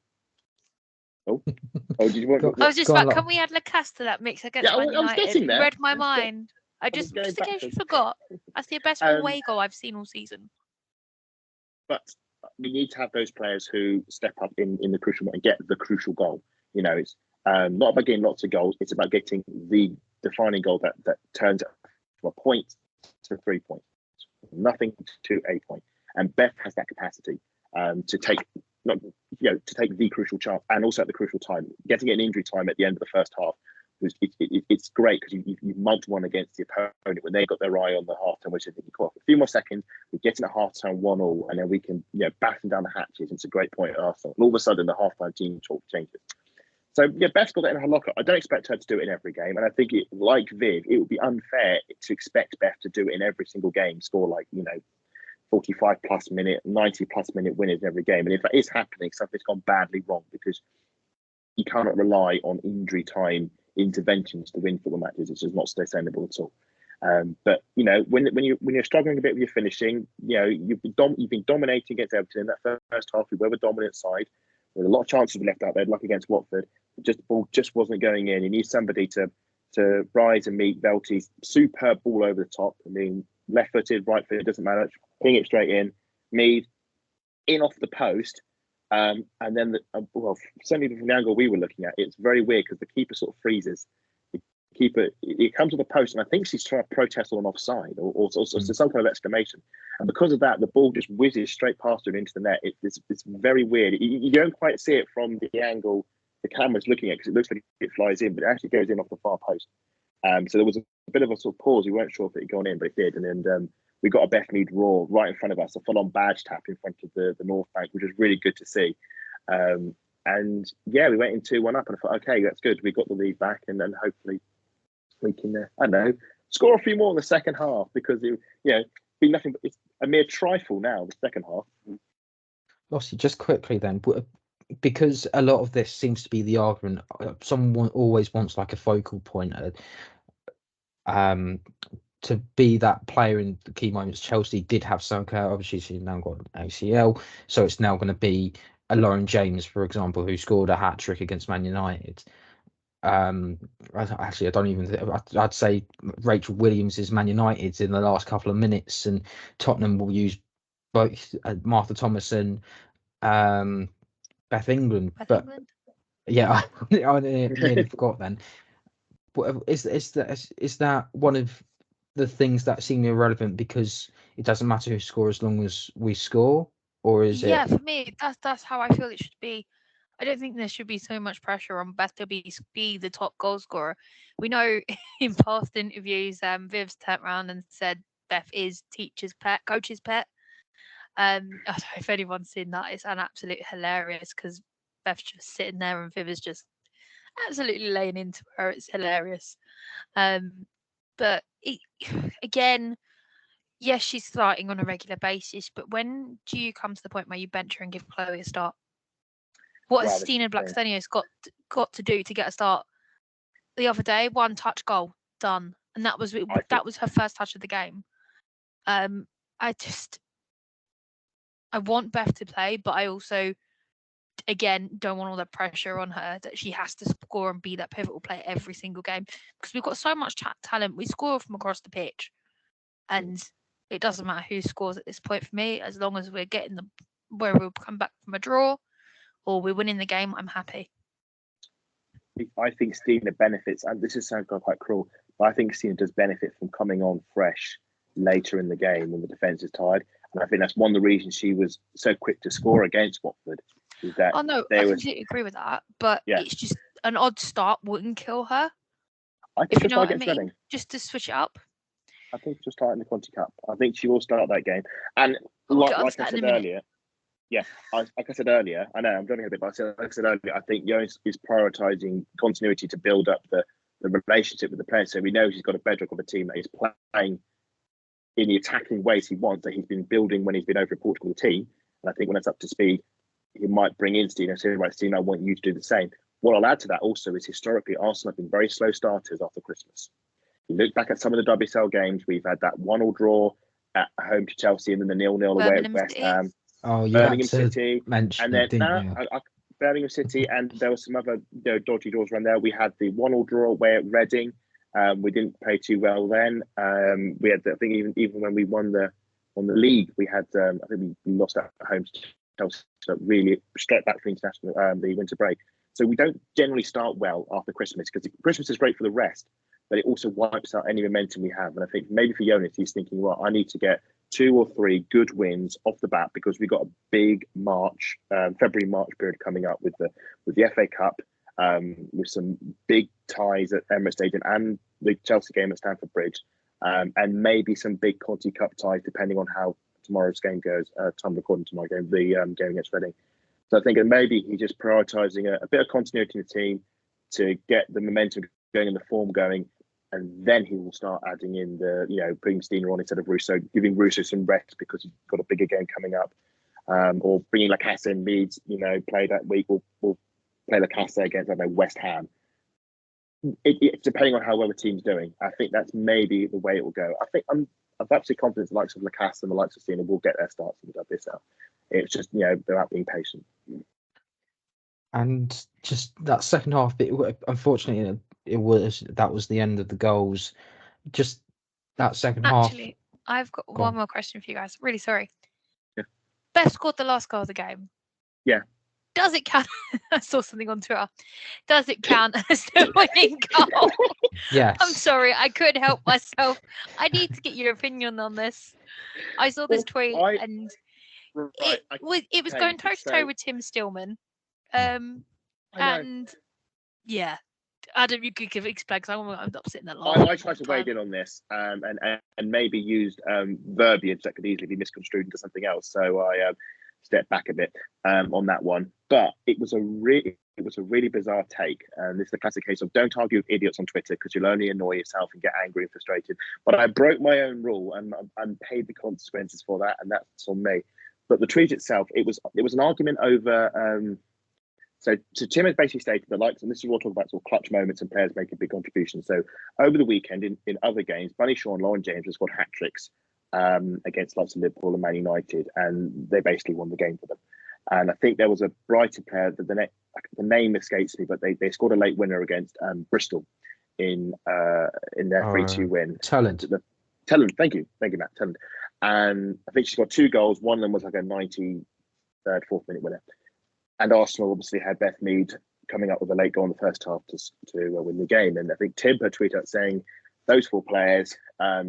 Did you want? I was just like, can we add Lacasse to that mix against Man United? I was getting there. You read my mind. Just in case you forgot, that's the best away goal I've seen all season. But we need to have those players who step up in the crucial moment and get the crucial goal. You know, it's not about getting lots of goals. It's about getting the defining goal that turns it from a point to 3 points, nothing to a point. And Beth has that capacity to take the crucial chance and also at the crucial time. Getting an injury time at the end of the first half it's great because you mugged one against the opponent when they got their eye on the half time, which I think you caught. A few more seconds, we're getting at half time 1-1, and then we can batten down the hatches. It's a great point at Arsenal. And all of a sudden, the half time team talk changes. So Beth's got that in her locker. I don't expect her to do it in every game, and I think like Viv, it would be unfair to expect Beth to do it in every single game, score 45 plus minute, 90 plus minute winners in every game. And if that is happening, something's gone badly wrong because you cannot rely on injury time interventions to win football matches. It's just not sustainable at all. But when you're struggling a bit with your finishing, you've been dominating against Everton in that first half. We were the dominant side. There were a lot of chances we left out there, like against Watford. The ball just wasn't going in. You need somebody to rise and meet Velti's superb ball over the top. I mean, left-footed, right-footed, doesn't matter. Ping it straight in. Mead in off the post. And then, certainly from the angle we were looking at, it's very weird because the keeper sort of freezes. The keeper, it comes to the post, and I think she's trying to protest on offside or some kind of exclamation. And because of that, the ball just whizzes straight past her and into the net. It's very weird. You don't quite see it from the angle the camera's looking at because it looks like it flies in, but it actually goes in off the far post. So there was a bit of a sort of pause. We weren't sure if it had gone in, but it did. And then we got a Beth Mead Raw right in front of us, a full-on badge tap in front of the North Bank, which was really good to see. We went in 2-1 up, and I thought, okay, that's good. We got the lead back, and then hopefully we can, score a few more in the second half because be nothing. But it's a mere trifle now. The second half. Lossie, just quickly then, because a lot of this seems to be the argument. Someone always wants like a focal point. To be that player in the key moments. Chelsea did have Soka. Obviously, she's now got an ACL, so it's now going to be a Lauren James, for example, who scored a hat trick against Man United. Actually, I don't even think I'd say Rachel Williams is Man United's in the last couple of minutes, and Tottenham will use both Martha Thomas and Beth England. Yeah, I nearly forgot then. Is that one of the things that seem irrelevant because it doesn't matter who scores as long as we score, or is it? Yeah, for me, that's how I feel it should be. I don't think there should be so much pressure on Beth to be the top goal scorer. We know in past interviews, Viv's turned around and said Beth is teacher's pet, coach's pet. I don't know if anyone's seen that. It's an absolute hilarious because Beth's just sitting there and Viv is just absolutely laying into her. It's hilarious. But again, yes, she's starting on a regular basis, but when do you come to the point where you bench her and give Chloe a start? What has Stina Blackstenius got to do to get a start? The other day, one touch goal. done, and that was her first touch of the game. I want Beth to play, but I also, again, don't want all the pressure on her that she has to score and be that pivotal player every single game, because we've got so much talent. We score from across the pitch, and it doesn't matter who scores at this point for me, as long as we're getting where we'll come back from a draw or we're winning the game. I'm happy. I think Stina benefits, and this is sounding quite cruel, but I think Stina does benefit from coming on fresh later in the game when the defence is tired. And I think that's one of the reasons she was so quick to score against Watford. Is that I completely agree with that, but it's just an odd start wouldn't kill her. I think if you know what I mean, Reading. Just to switch it up. I think she'll start in the Conti Cup. I think she will start that game. And like I said earlier, like I said earlier, I know I'm jumping a bit, but like I said earlier, I think Jonas is prioritising continuity to build up the relationship with the players. So we know he's got a bedrock of a team that is playing in the attacking ways he wants, that he's been building when he's been over in Portugal with the team. And I think when it's up to speed, he might bring in Stina and say, right, Stina, I want you to do the same. What I'll add to that also is historically, Arsenal have been very slow starters after Christmas. You look back at some of the WSL games, we've had that 1-1 draw at home to Chelsea and then the 0-0 away at West Ham. Oh, you Birmingham had to City, mention and then it, didn't you? Birmingham City, and there were some other dodgy draws around there. We had the 1-1 draw away at Reading. We didn't play too well then. We had, I think, even when we won the league, we had, I think we lost at home to Chelsea, really straight back for international the winter break. So we don't generally start well after Christmas, because Christmas is great for the rest, but it also wipes out any momentum we have. And I think maybe for Jonas, he's thinking, well, I need to get 2 or 3 good wins off the bat, because we've got a big February-March period coming up with the FA Cup, with some big ties at Emirates Stadium and the Chelsea game at Stamford Bridge, and maybe some big Conti Cup ties depending on how tomorrow's game goes. Time recording tomorrow game, the game against Reading. So I think that maybe he's just prioritising a bit of continuity in the team to get the momentum going and the form going, and then he will start adding in putting Stina on instead of Russo, giving Russo some rest because he's got a bigger game coming up, or bringing Lacazette in Leeds, play that week. We'll play Lacazette against, West Ham. It depending on how well the team's doing. I think that's maybe the way it will go. I think I'm absolutely confident the likes of Lacazette and the likes of Stina will get their starts in the WSL. It's just, they're out being patient. And just that second half, unfortunately, that was the end of the goals. Just that second half. Actually, I've got one more question for you guys. Really sorry. Yeah. Beth scored the last goal of the game. Yeah. Does it count? I saw something on Twitter. Does it count as the winning goal? Yes. I'm sorry, I couldn't help myself. I need to get your opinion on this. I saw this tweet and it was going toe to toe with Tim Stillman. And yeah, Adam, you could explain, because I'm not sitting there long. I tried to wade in on this and maybe used verbiage that could easily be misconstrued into something else. So I stepped back a bit on that one. But it was a really bizarre take. And this is the classic case of don't argue with idiots on Twitter, because you'll only annoy yourself and get angry and frustrated. But I broke my own rule and paid the consequences for that, and that's on me. But the tweet itself, it was an argument over. So Tim has basically stated that, and this is what we'll talk about, sort of clutch moments and players making big contributions. So over the weekend in other games, Bunny Shaw and Lauren James have scored hat tricks against lots of Liverpool and Man United, and they basically won the game for them. And I think there was a Brighton player that the name escapes me, but they scored a late winner against Bristol in their 3-2 win. Talent. Thank you, Matt. Talent. And I think she got 2 goals. One of them was like a 93rd, 4th minute winner. And Arsenal obviously had Beth Mead coming up with a late goal in the first half to win the game. And I think Tim put a tweet out saying those 4 players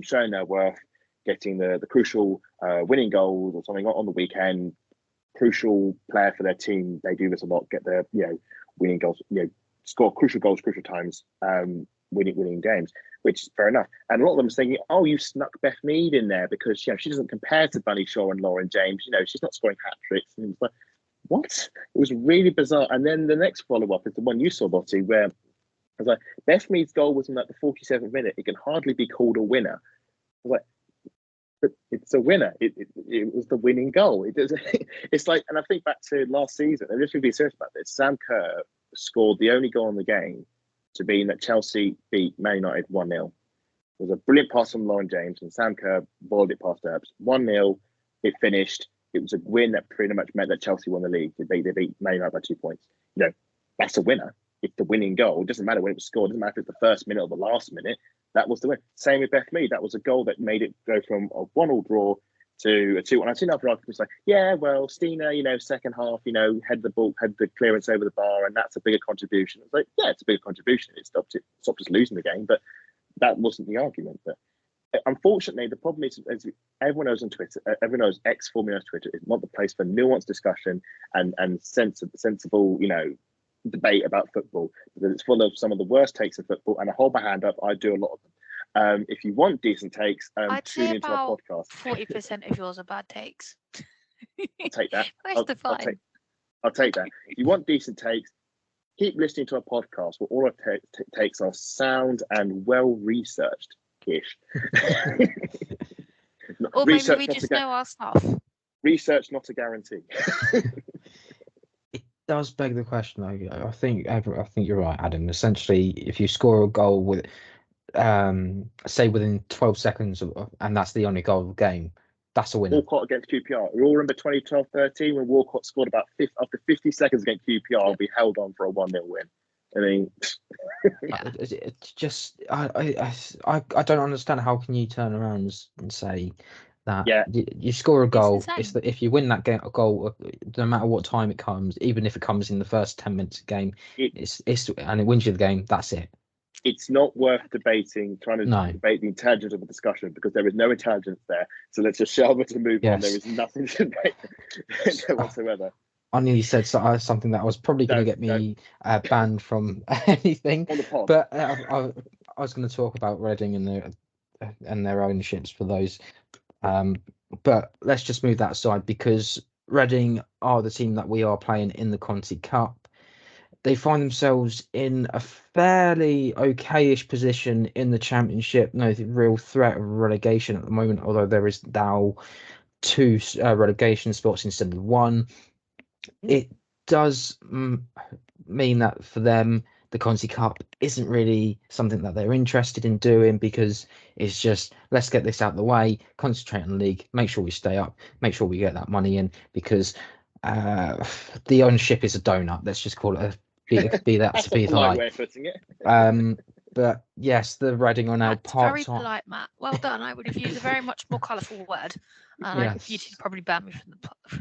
showing their worth, getting the crucial winning goals or something on the weekend. Crucial player for their team. They do this a lot. Get their winning goals. Score crucial goals, crucial times. Winning games, which is fair enough. And a lot of them are thinking, oh, you snuck Beth Mead in there because she doesn't compare to Bunny Shaw and Lauren James. She's not scoring hat tricks. And it's like, what? It was really bizarre. And then the next follow-up is the one you saw, Lottie, where I was like, Beth Mead's goal was in the 47th minute. It can hardly be called a winner. I was like, but it's a winner. It was the winning goal. It's like, and I think back to last season, and just to be serious about this, Sam Kerr scored the only goal in the game to be that Chelsea beat Man United 1-0. It was a brilliant pass from Lauren James, and Sam Kerr boiled it past Earps. 1-0, it finished. It was a win that pretty much meant that Chelsea won the league. They beat Man United by 2 points. That's a winner. It's the winning goal. It doesn't matter when it was scored. It doesn't matter if it's the first minute or the last minute. That was the win. Same with Beth Mead. That was a goal that made it go from a 1-1 draw to a 2-1. I've seen other arguments like, yeah, well, Stina, second half, had the clearance over the bar, and that's a bigger contribution. It's like, yeah, it's a bigger contribution. It stopped us losing the game, but that wasn't the argument. But unfortunately, the problem is, as everyone knows on Twitter, everyone knows ex-Formula Twitter is not the place for nuanced discussion and sensible, debate about football, because it's full of some of the worst takes of football. And I hold my hand up, I do a lot of them. If you want decent takes, I'd tune say into our about podcast. 40% of yours are bad takes. I'll take that. I'll take that. If you want decent takes, keep listening to our podcast, where all our takes are sound and well researched ish. Or maybe we just know our stuff. Research, not a guarantee. It does beg the question, though. I think you're right, Adam. Essentially, if you score a goal with, say within 12 seconds, and that's the only goal of the game, that's a winner. Walcott against QPR. We all remember 2012-13 when Walcott scored after 50 seconds against QPR, we held on for a 1-0 win. I mean, it's just I don't understand how can you turn around and say that you score a goal. It's that if you win that a goal, no matter what time it comes, even if it comes in the first 10 minutes of the game, and it wins you the game. That's it. It's not worth trying to debate the intelligence of the discussion, because there is no intelligence there. So let's just shelve it and move on. There is nothing to debate whatsoever. I nearly said something that was probably going to get me banned from anything. But I was going to talk about Reading and their ownerships for those. But let's just move that aside, because Reading are the team that we are playing in the Conti Cup. They find themselves in a fairly okayish position in the Championship. No real threat of relegation at the moment, although there is now 2 relegation spots instead of 1. It does mean that for them, the Conti Cup isn't really something that they're interested in doing, because it's just, let's get this out of the way, concentrate on the league, make sure we stay up, make sure we get that money in, because the ownership is a donut. Let's just call it be that to be polite way of putting it. But yes, the Reading are now part-time. Very polite, Matt. Well done. I would have used a very much more colourful word, and you should probably ban me from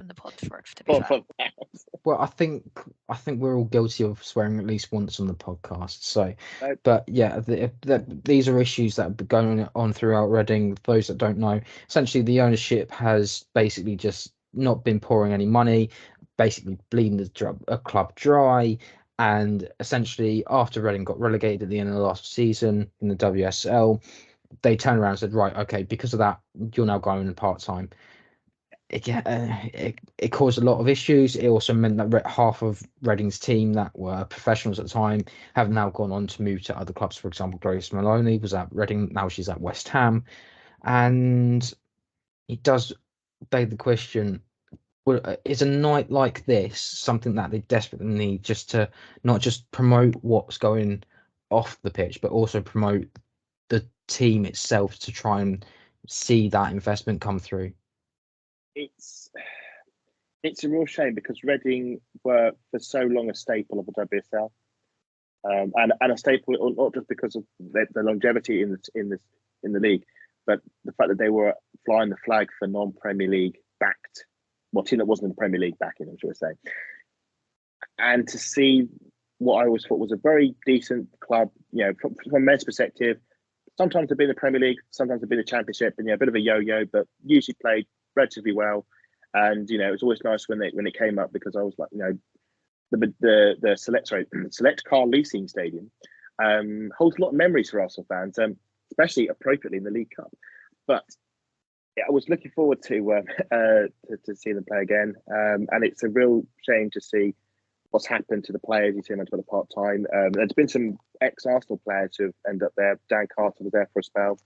the pod for it. To be fair. Well, I think we're all guilty of swearing at least once on the podcast. So, but yeah, these are issues that have been going on throughout Reading. Those that don't know, essentially the ownership has basically just not been pouring any money, basically bleeding a club dry. And essentially, after Reading got relegated at the end of the last season in the WSL, they turned around and said, right, okay, because of that, you're now going part-time. It caused a lot of issues. It also meant that half of Reading's team that were professionals at the time have now gone on to move to other clubs. For example, Grace Maloney was at Reading, now she's at West Ham. And it does beg the question, is a night like this something that they desperately need, just to not just promote what's going off the pitch, but also promote the team itself to try and see that investment come through? It's a real shame, because Reading were for so long a staple of the WSL, and a staple not just because of the longevity in the league, but the fact that they were flying the flag for non-Premier League backed. Well, team that wasn't in the Premier League backing, I'm sure I say. And to see what I always thought was a very decent club, from a men's perspective, sometimes to be in the Premier League, sometimes to be in the Championship, and a bit of a yo-yo, but usually played relatively well. And it was always nice when it came up, because I was like, the Select Car Leasing Stadium holds a lot of memories for Arsenal fans, especially appropriately in the League Cup. But I was looking forward to see them play again, and it's a real shame to see what's happened to the players. You see them the part-time. There's been some ex-Arsenal players who have ended up there. Dan Carter was there for a spell.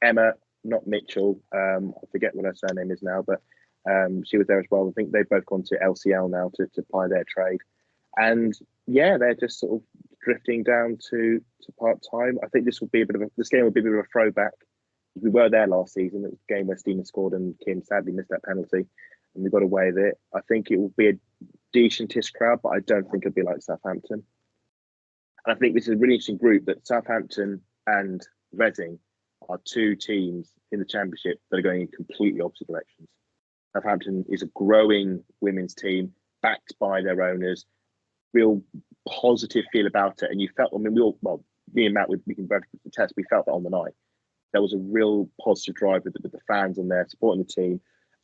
Emma, not Mitchell. I forget what her surname is now, but she was there as well. I think they've both gone to LCL now to ply their trade. And they're just sort of drifting down to part time. I think this game will be a bit of a throwback. We were there last season. It was a game where Steven scored and Kim sadly missed that penalty, and we got away with it. I think it will be a decentish crowd, but I don't think it'll be like Southampton. And I think this is a really interesting group that Southampton and Reading are two teams in the Championship that are going in completely opposite directions. Southampton is a growing women's team backed by their owners, real positive feel about it. And you felt, me and Matt, we can both attest, we felt that on the night. There was a real positive drive with the fans and they're supporting the team,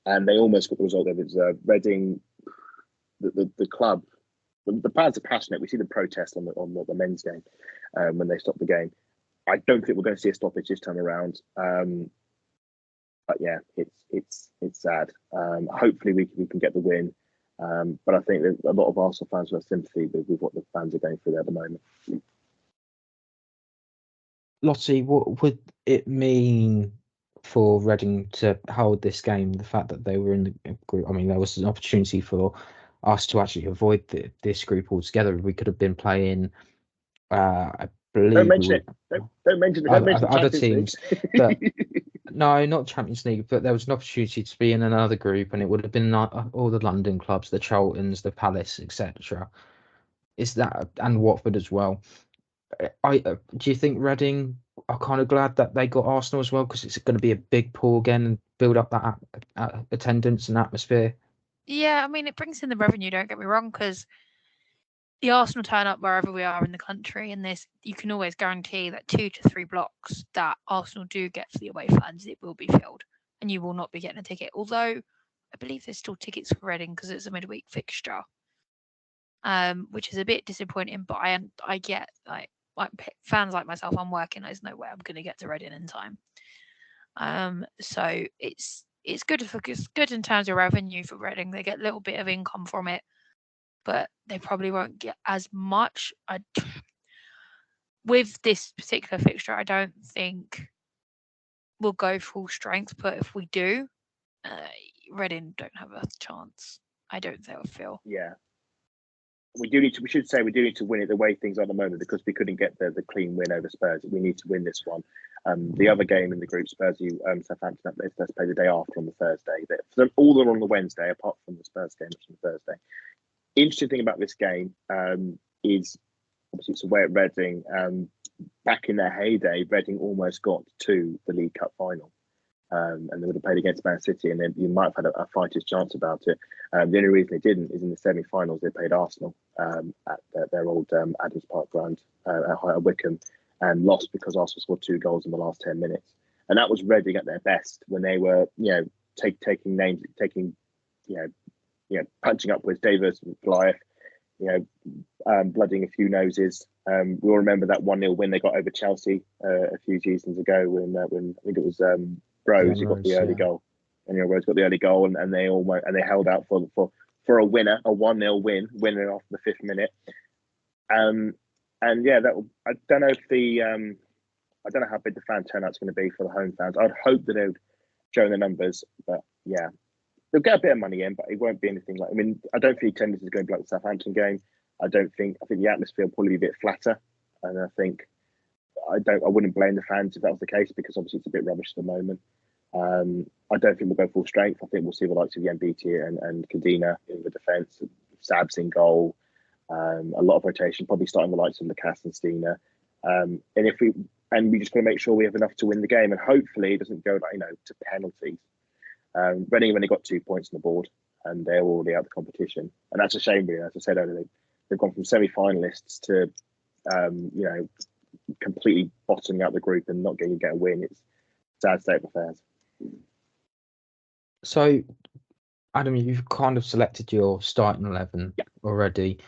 and they almost got the result. There was Reading, the club. The fans are passionate. We see the protest on the men's game when they stopped the game. I don't think we're going to see a stoppage this time around. But yeah, it's sad. Hopefully we can get the win. But I think there's a lot of Arsenal fans who have sympathy with what the fans are going through there at the moment. Lottie, what would it mean for Reading to hold this game? The fact that they were in the group, I mean, there was an opportunity for us to actually avoid this group altogether. We could have been playing, I believe. Don't mention it. Don't mention other teams. But no, not Champions League. But there was an opportunity to be in another group, and it would have been all the London clubs, the Charltons, the Palace, etc. Is that, and Watford as well? Do you think Reading are kind of glad that they got Arsenal as well, because it's going to be a big pull again and build up that attendance and atmosphere? Yeah, I mean, it brings in the revenue, don't get me wrong, because the Arsenal turn up wherever we are in the country, and you can always guarantee that 2 to 3 blocks that Arsenal do get for the away fans, it will be filled, and you will not be getting a ticket. Although I believe there's still tickets for Reading because it's a midweek fixture, which is a bit disappointing. But I get like fans like myself, I'm working. There's no way I'm going to get to Reading in time. So it's good in terms of revenue for Reading. They get a little bit of income from it, but they probably won't get as much. With this particular fixture, I don't think we'll go full strength. But if we do, Reading don't have a chance. I don't think they'll feel. Yeah. We should say we do need to win it the way things are at the moment, because we couldn't get the clean win over Spurs. We need to win this one. The other game in the group, Spurs, Southampton, let's play the day after on the Thursday. All are on the Wednesday, apart from the Spurs game, which is on Thursday. Interesting thing about this game is obviously it's away at Reading. Back in their heyday, Reading almost got to the League Cup final. And they would have played against Man City, and then you might have had a fighter's chance about it. The only reason they didn't is in the semi-finals they played Arsenal at their old Adams Park ground at Wickham, and lost because Arsenal scored 2 goals in the last 10 minutes. And that was Reading at their best, when they were, taking names, punching upwards, Davis, Goliath, blooding a few noses. We all remember that 1-0 win they got over Chelsea a few seasons ago when I think it was Rose who got the early goal. And Rose got the early goal, and they held out for a winner, a 1-0 winning after the 5th minute. I don't know how big the fan turnout's going to be for the home fans. I'd hope that they would show the numbers, but yeah, they'll get a bit of money in, but it won't be anything like. I mean, I don't think attendance is going to be like the Southampton game. I think the atmosphere will probably be a bit flatter, and I wouldn't blame the fans if that was the case, because obviously it's a bit rubbish at the moment. I don't think we'll go full strength. I think we'll see the likes of Yambiti and Kadina in the defence, Sabs in goal, a lot of rotation, probably starting the likes of Lacasse and Steiner. We just got to make sure we have enough to win the game, and hopefully it doesn't go to penalties. Reading have only got 2 points on the board, and they're already out of the competition, and that's a shame. Really, as I said earlier, they've gone from semi-finalists to completely bottoming out the group and not getting a win. It's a sad state of affairs. So, Adam, you've kind of selected your starting 11 already.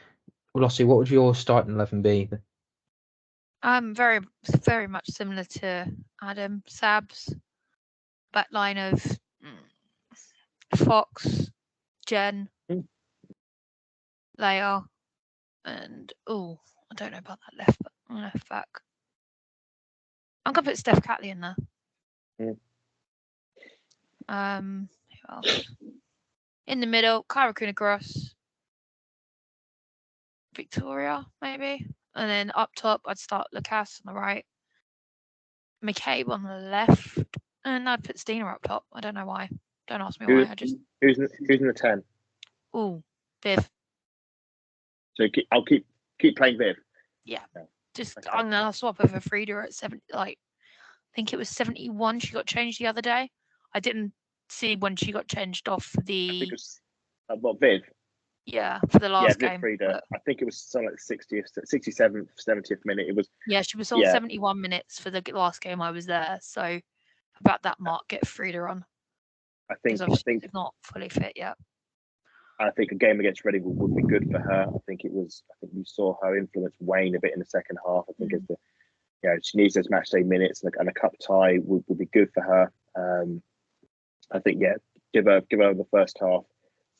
Lossie, what would your starting 11 be? Very, very much similar to Adam. Sabs, back line of Fox, Jen, Leia, and I don't know about that left back. I'm gonna put Steph Catley in there. Who else? In the middle, Kyra Kuna Gross, Victoria, maybe. And then up top, I'd start Lucas on the right, McCabe on the left, and I'd put Stina up top. I don't know why. Don't ask me why. I just who's in the 10? Viv. So I'll keep playing Viv. Yeah. Just Okay. I'm gonna swap over Frida at 70. Like, I think it was 71. She got changed the other day. I didn't see when she got changed off for the Because Viv. for the last Viv game. Frida. I think it was something like 60th, 67th, 70th minute. It was. Yeah, she was on 71 minutes for the last game I was there. So about that mark, get Frida on. I think she's not fully fit yet. I think a game against Reading would be good for her. I think we saw her influence wane a bit in the second half. I think she needs those match day minutes, and a cup tie would be good for her. I think give her the first half,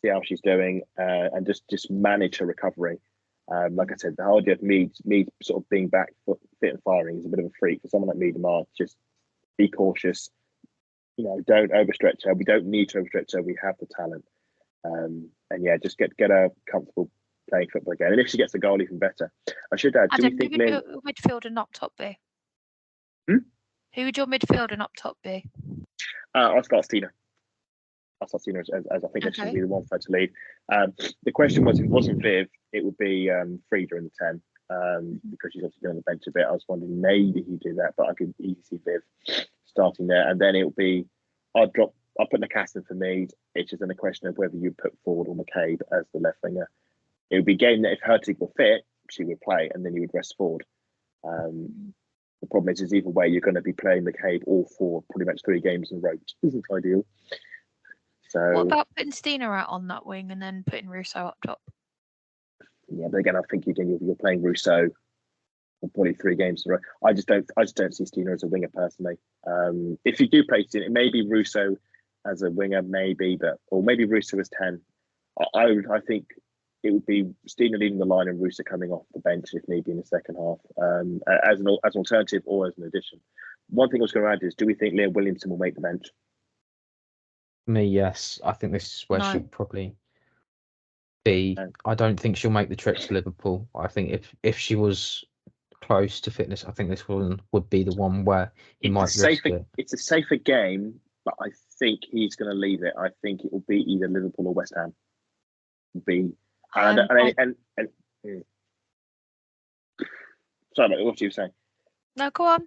see how she's doing, and just manage her recovery. Like I said, the whole idea of Mead sort of being back fit and firing is a bit of a freak for someone like Meadow. Just be cautious. Don't overstretch her. We don't need to overstretch her. We have the talent. Just get her comfortable playing football again. And if she gets a goal, even better. I should add, do we think your midfield and up top be? Who would your midfield and up top be? I'll start Stina. As I think that should be the one for her to lead. The question was, if it wasn't Viv, it would be Frida in the 10, because she's obviously been on the bench a bit. I was wondering maybe he'd do that, but I could easily see Viv starting there. And then it will be, I'll put Nacasten for Mead. It's just then a question of whether you put Ford or McCabe as the left winger. It would be a game that if Hertig were fit, she would play, and then you would rest Ford. The problem is either way, you're going to be playing McCabe or Ford pretty much 3 games in a row, which isn't ideal. So, what about putting Stina out on that wing and then putting Russo up top? Yeah, but again, I think you're playing Russo for probably 3 games in a row. I just don't see Stina as a winger personally. If you do play Stina, it may be Russo as a winger, maybe, or maybe Russo as 10. I think it would be Stina leading the line and Russo coming off the bench if need be in the second half, as an alternative or as an addition. One thing I was going to add is, do we think Leah Williamson will make the bench? Me, yes. I think this is where she'll probably be. No. I don't think she'll make the trip to Liverpool. I think if she was close to fitness, I think this one would be the one where he might risk it. It's a safer game, but I think he's going to leave it. I think it will be either Liverpool or West Ham. Sorry, mate, what were you saying? No, go on.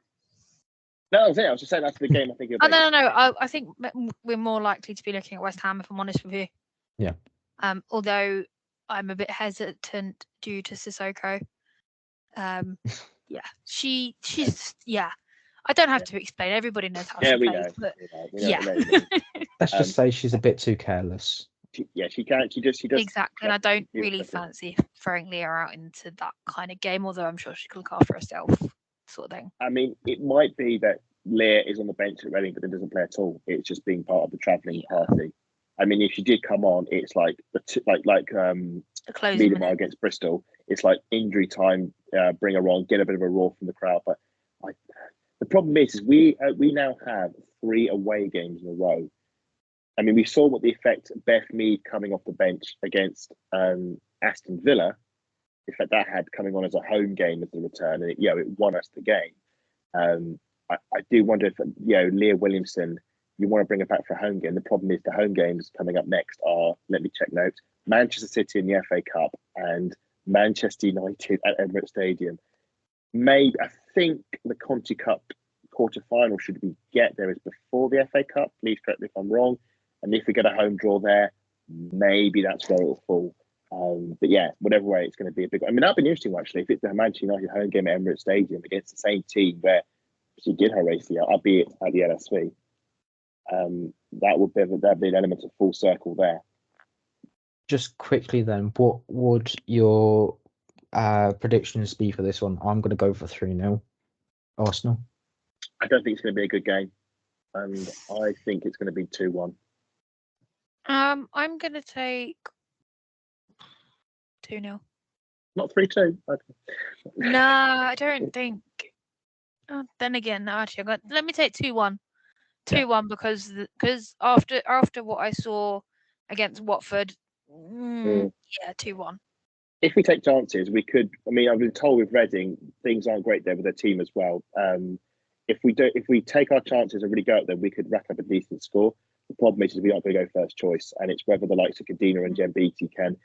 No, I was just saying that's the game I think. No. I think we're more likely to be looking at West Ham, if I'm honest with you. Yeah. Although I'm a bit hesitant due to Sissoko. She's I don't have to explain. Everybody knows how she plays. But we know. Let's just say she's a bit too careless. She does exactly, and I don't really fancy throwing Leah out into that kind of game. Although I'm sure she can look after herself, sort of thing. I mean, it might be that Leah is on the bench at Reading, but it doesn't play at all. It's just being part of the travelling party. I mean, if she did come on, it's like the Meadow against Bristol. It's like injury time. Bring her on, get a bit of a roar from the crowd. But the problem is we now have 3 away games in a row. I mean, we saw what the effect Beth Mead coming off the bench against Aston Villa, the effect that had coming on as a home game as the return, and it won us the game. I do wonder if Leah Williamson, you want to bring her back for a home game. The problem is the home games coming up next are, let me check notes, Manchester City in the FA Cup and Manchester United at Emirates Stadium. Maybe I think the Conti Cup quarter-final, should we get there, is before the FA Cup. Please correct me if I'm wrong. And if we get a home draw there, maybe that's where it'll fall. But yeah, whatever way, it's going to be a big one. I mean, that'd be interesting, actually, if it's the Manchester United home game at Emirates Stadium against the same team where she did her ACL, albeit at the LSV. That'd be an element of full circle there. Just quickly then, what would your predictions be for this one? I'm going to go for 3-0 Arsenal. I don't think it's going to be a good game, and I think it's going to be 2-1. I'm going to take 2-0. Not 3-2. Okay. No, I don't think. Then again, no, actually, let me take 2-1. 2-1 because after what I saw against Watford, 2-1. if we take chances, we could. I mean, I've been told with Reading things aren't great there with their team as well. If we take our chances and really go out there, we could rack up a decent score. The problem is we aren't going to go first choice, and it's whether the likes of Kadina and Jen Beattie can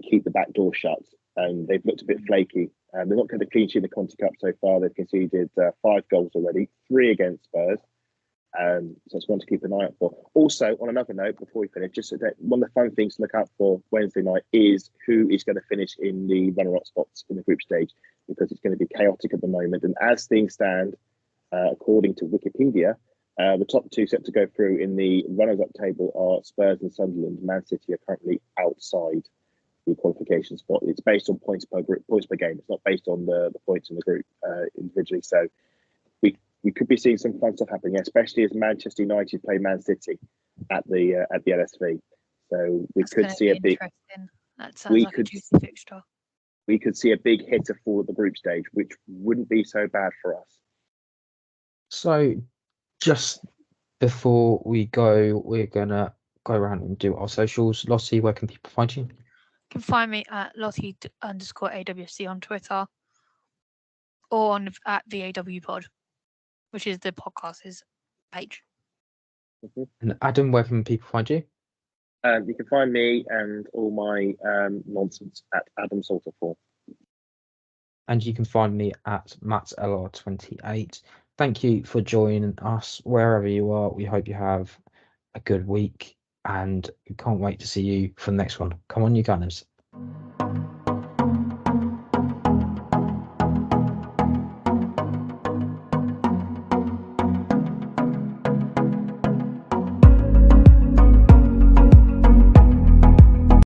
keep the back door shut. And they've looked a bit flaky. They're not going to clean sheet in the Conti Cup so far. They've conceded 5 goals already, 3 against Spurs. So it's one to keep an eye out for. Also, on another note, before we finish, just so that one of the fun things to look out for Wednesday night is who is going to finish in the runner-up spots in the group stage, because it's going to be chaotic at the moment. And as things stand, according to Wikipedia, the top 2 set to go through in the runners-up table are Spurs and Sunderland. Man City are currently outside the qualification spot. It's based on points per game. It's not based on the points in the group individually. So we could be seeing some fun stuff happening, especially as Manchester United play Man City at the LSV. So That's could see a big. That sounds like a juicy fixture. We could see a big hitter fall at the group stage, which wouldn't be so bad for us. So just before we go, we're gonna go around and do our socials. Lottie, where can people find you? You can find me at Lottie_AWC on Twitter, or at the AW Pod, which is the podcast's page. And Adam, where can people find you? You can find me and all my nonsense at Adam Salter4. And you can find me at MattLR28. Thank you for joining us wherever you are. We hope you have a good week, and we can't wait to see you for the next one. Come on, you Gunners.